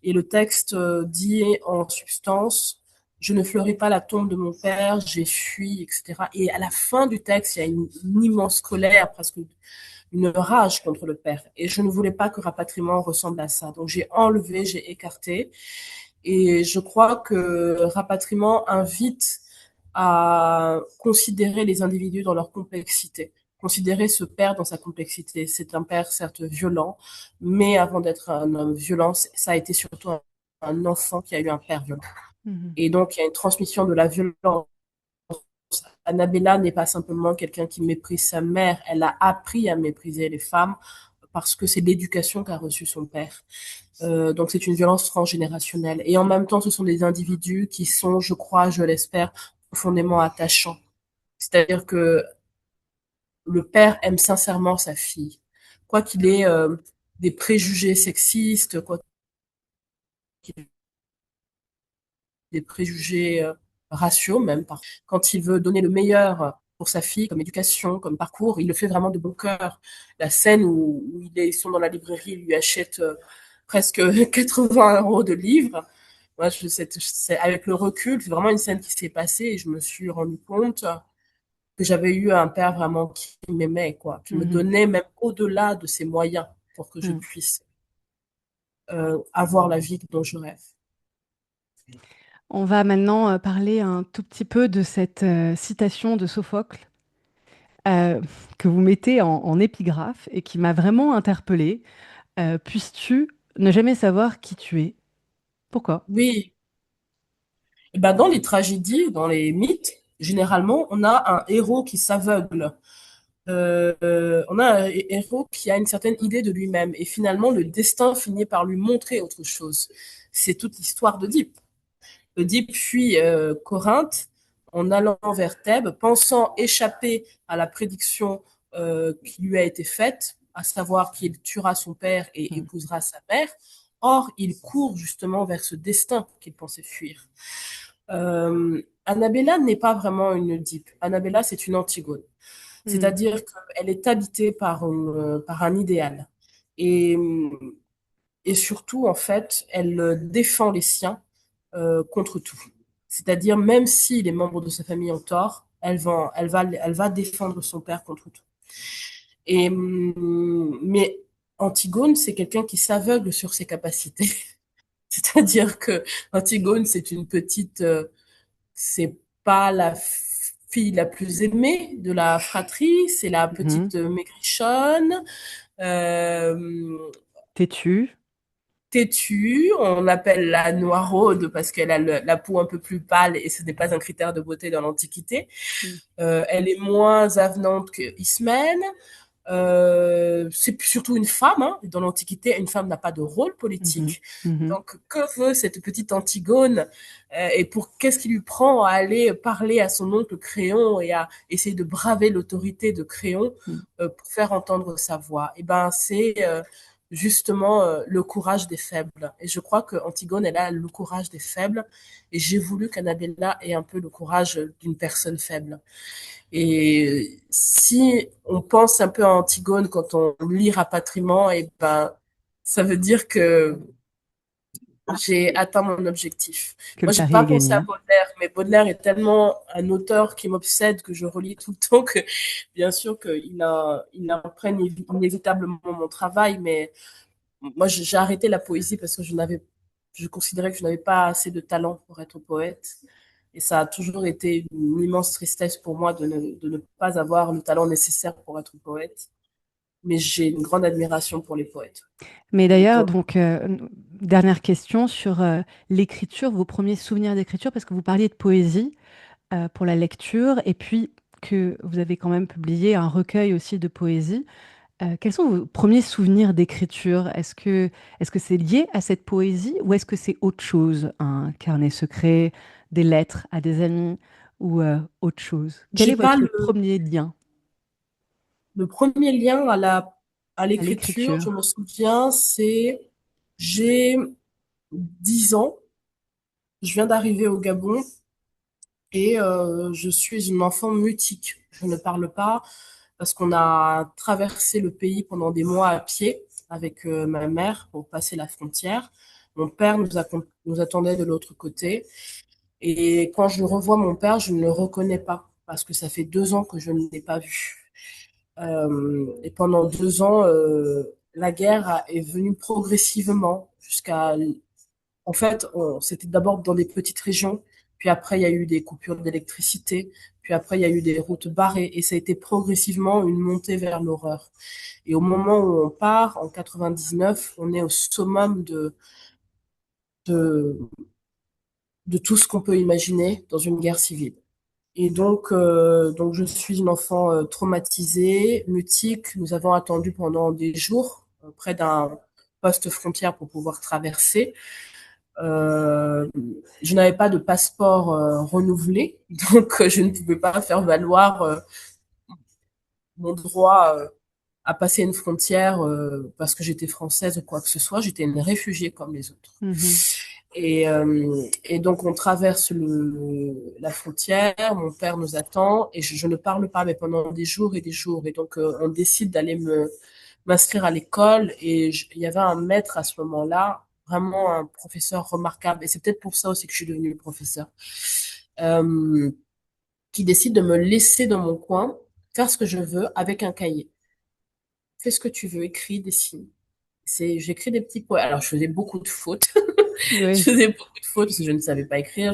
Et le texte dit en substance, je ne fleuris pas la tombe de mon père, j'ai fui, etc. Et à la fin du texte, il y a une immense colère, presque une rage contre le père. Et je ne voulais pas que Rapatriement ressemble à ça. Donc j'ai enlevé, j'ai écarté. Et je crois que Rapatriement invite à considérer les individus dans leur complexité. Considérer ce père dans sa complexité. C'est un père certes violent, mais avant d'être un homme violent, ça a été surtout un un enfant qui a eu un père violent. Mhm. Et donc, il y a une transmission de la violence. Annabella n'est pas simplement quelqu'un qui méprise sa mère, elle a appris à mépriser les femmes parce que c'est l'éducation qu'a reçue son père. Donc c'est une violence transgénérationnelle. Et en même temps, ce sont des individus qui sont, je crois, je l'espère, profondément attachants. C'est-à-dire que le père aime sincèrement sa fille. Quoi qu'il ait des préjugés sexistes, quoi qu'il ait des préjugés raciaux même, quand il veut donner le meilleur pour sa fille, comme éducation, comme parcours, il le fait vraiment de bon cœur. La scène où ils sont dans la librairie, il lui achète presque 80 € de livres. Moi, c'est, avec le recul, c'est vraiment une scène qui s'est passée et je me suis rendu compte que j'avais eu un père vraiment qui m'aimait, quoi, qui me Mhm. donnait même au-delà de ses moyens pour que je Mhm. puisse avoir la vie dont je rêve. On va maintenant parler un tout petit peu de cette citation de Sophocle euh, que vous mettez en épigraphe et qui m'a vraiment interpellée. Puisses-tu ne jamais savoir qui tu es? Pourquoi? Oui, et ben dans les tragédies, dans les mythes, généralement, on a un héros qui s'aveugle. On a un héros qui a une certaine idée de lui-même et finalement le destin finit par lui montrer autre chose. C'est toute l'histoire d'Oedipe. Oedipe fuit Corinthe en allant vers Thèbes, pensant échapper à la prédiction qui lui a été faite, à savoir qu'il tuera son père et Mhm. épousera sa mère. Or, il court justement vers ce destin qu'il pensait fuir. Annabella n'est pas vraiment une Oedipe. Annabella, c'est une Antigone. Mhm. C'est-à-dire qu'elle est habitée par un idéal. Et, et surtout, en fait, elle défend les siens contre tout. C'est-à-dire, même si les membres de sa famille ont tort, elle va défendre son père contre tout. Mais Antigone, c'est quelqu'un qui s'aveugle sur ses capacités. C'est-à-dire que Antigone, c'est une petite, c'est pas la fille la plus aimée de la fratrie, c'est la Mhm. petite maigrichonne, euh, Têtu. têtue, on l'appelle la noiraude parce qu'elle a la peau un peu plus pâle et ce n'est pas un critère de beauté dans l'Antiquité. Mhm. Elle est moins avenante que Ismène. C'est surtout une femme. Hein. Dans l'Antiquité, une femme n'a pas de rôle Mhm. politique. Mhm. Donc, que veut cette petite Antigone et pour qu'est-ce qui lui prend à aller parler à son oncle Créon et à essayer de braver l'autorité de Créon Mhm. pour faire entendre sa voix? Eh ben, c'est justement le courage des faibles. Et je crois que Antigone, elle a le courage des faibles. Et j'ai voulu qu'Annabella ait un peu le courage d'une personne faible. Et si on pense un peu à Antigone quand on lit Rapatriement, et ben, ça veut dire que j'ai atteint mon objectif. Que le Moi, j'ai pari pas est pensé à gagné. Baudelaire, mais Baudelaire est tellement un auteur qui m'obsède que je relis tout le temps que, bien sûr, il imprègne inévitablement mon travail, mais moi, j'ai arrêté la poésie parce que je considérais que je n'avais pas assez de talent pour être poète. Et ça a toujours été une immense tristesse pour moi de ne pas avoir le talent nécessaire pour être poète. Mais j'ai une grande admiration pour les poètes. Mais Donc, d'ailleurs, donc, dernière question sur l'écriture, vos premiers souvenirs d'écriture, parce que vous parliez de poésie pour la lecture, et puis que vous avez quand même publié un recueil aussi de poésie. Quels sont vos premiers souvenirs d'écriture? Est-ce que c'est lié à cette poésie ou est-ce que c'est autre chose, un carnet secret, des lettres à des amis ou autre chose? Quel j'ai est pas votre premier lien le premier lien à à l'écriture, je l'écriture? me souviens, j'ai 10 ans, je viens d'arriver au Gabon et je suis une enfant mutique. Je ne parle pas parce qu'on a traversé le pays pendant des mois à pied avec ma mère pour passer la frontière. Mon père nous attendait de l'autre côté. Et quand je revois mon père, je ne le reconnais pas parce que ça fait 2 ans que je ne l'ai pas vu. Et pendant 2 ans, la est venue progressivement jusqu'à en fait, c'était d'abord dans des petites régions, puis après il y a eu des coupures d'électricité, puis après il y a eu des routes barrées, et ça a été progressivement une montée vers l'horreur. Et au moment où on part, en 99, on est au summum de, de tout ce qu'on peut imaginer dans une guerre civile. Et donc je suis une enfant traumatisée, mutique. Nous avons attendu pendant des jours près d'un poste frontière pour pouvoir traverser. Euh, je n'avais pas de passeport renouvelé, donc je ne pouvais pas faire valoir mon droit à passer une frontière parce que j'étais française ou quoi que ce soit. J'étais une réfugiée comme les autres. Mhm. Et donc on traverse la frontière, mon père nous attend et je ne parle pas, mais pendant des jours et des jours. Et donc on décide d'aller m'inscrire à l'école et il y avait un maître à ce moment-là, vraiment un professeur remarquable. Et c'est peut-être pour ça aussi que je suis devenue professeur, euh, qui décide de me laisser dans mon coin faire ce que je veux avec un cahier. Fais ce que tu veux, écris, dessine. J'écris des petits poèmes. Alors je faisais beaucoup de fautes. Je Oui. faisais beaucoup de fautes parce que je ne savais pas écrire.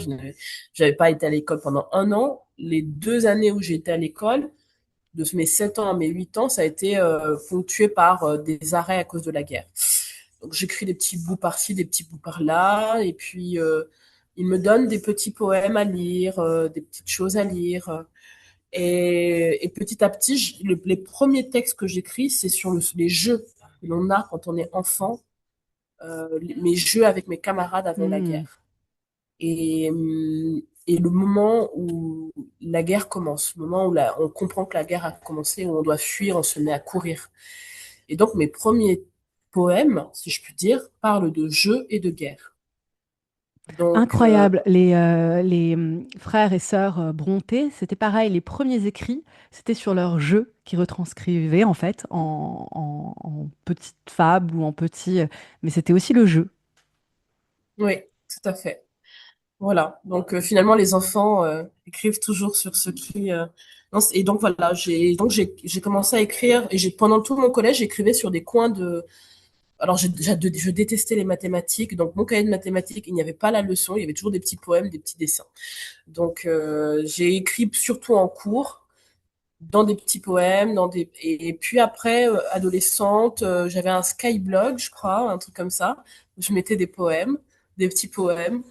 J'avais pas été à l'école pendant un an. Les 2 années où j'ai été à l'école, de mes 7 ans à mes 8 ans, ça a été ponctué par des arrêts à cause de la guerre. Donc j'écris des petits bouts par-ci, des petits bouts par-là, et puis il me donne des petits poèmes à lire, des petites choses à lire. Et petit à petit, les premiers textes que j'écris, c'est sur les jeux que l'on a quand on est enfant, mes jeux avec mes camarades avant la Mhm. guerre. Et le moment où la guerre commence, le moment où on comprend que la guerre a commencé, où on doit fuir, on se met à courir. Et donc mes premiers poèmes, si je puis dire, parlent de jeux et de guerre. Donc, Incroyable. Les frères et sœurs Brontë, c'était pareil. Les premiers écrits, c'était sur leurs jeux qui retranscrivaient en fait en petites fables ou en petits. Mais c'était aussi le jeu. oui, tout à fait. Voilà. Donc finalement, les enfants écrivent toujours sur ce qui. Non, et donc voilà, j'ai commencé à écrire et j'ai pendant tout mon collège, j'écrivais sur des coins de. Alors je détestais les mathématiques, donc mon cahier de mathématiques, il n'y avait pas la leçon, il y avait toujours des petits poèmes, des petits dessins. Donc j'ai écrit surtout en cours, dans des petits poèmes, et puis après adolescente, j'avais un Skyblog, je crois, un truc comme ça. Où je mettais des poèmes, des petits poèmes.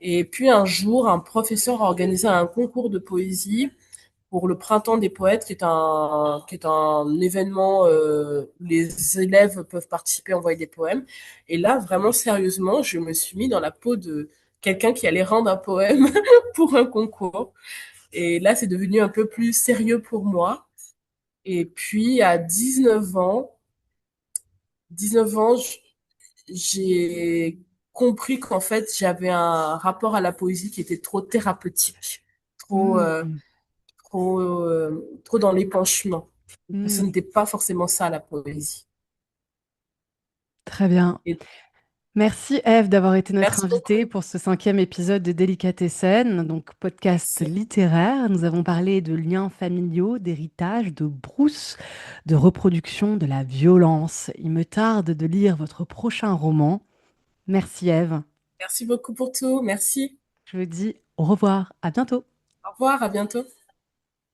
Et puis un jour, un professeur a organisé un concours de poésie pour le Printemps des poètes, qui est un événement où les élèves peuvent participer, envoyer des poèmes. Et là, vraiment sérieusement, je me suis mis dans la peau de quelqu'un qui allait rendre un poème pour un concours. Et là, c'est devenu un peu plus sérieux pour moi. Et puis, à 19 ans, j'ai compris qu'en fait, j'avais un rapport à la poésie qui était trop thérapeutique, trop, Mhm. trop dans l'épanchement. Ce Mhm. n'était pas forcément ça, la poésie. Très bien. Et Merci Eve d'avoir été notre merci invitée beaucoup. pour ce 5e épisode de Délicatessen, donc podcast Merci. littéraire. Nous avons parlé de liens familiaux, d'héritage, de brousse, de reproduction, de la violence. Il me tarde de lire votre prochain roman. Merci Eve. Merci beaucoup pour tout. Merci. Je vous dis au revoir, à bientôt. Au revoir, à bientôt.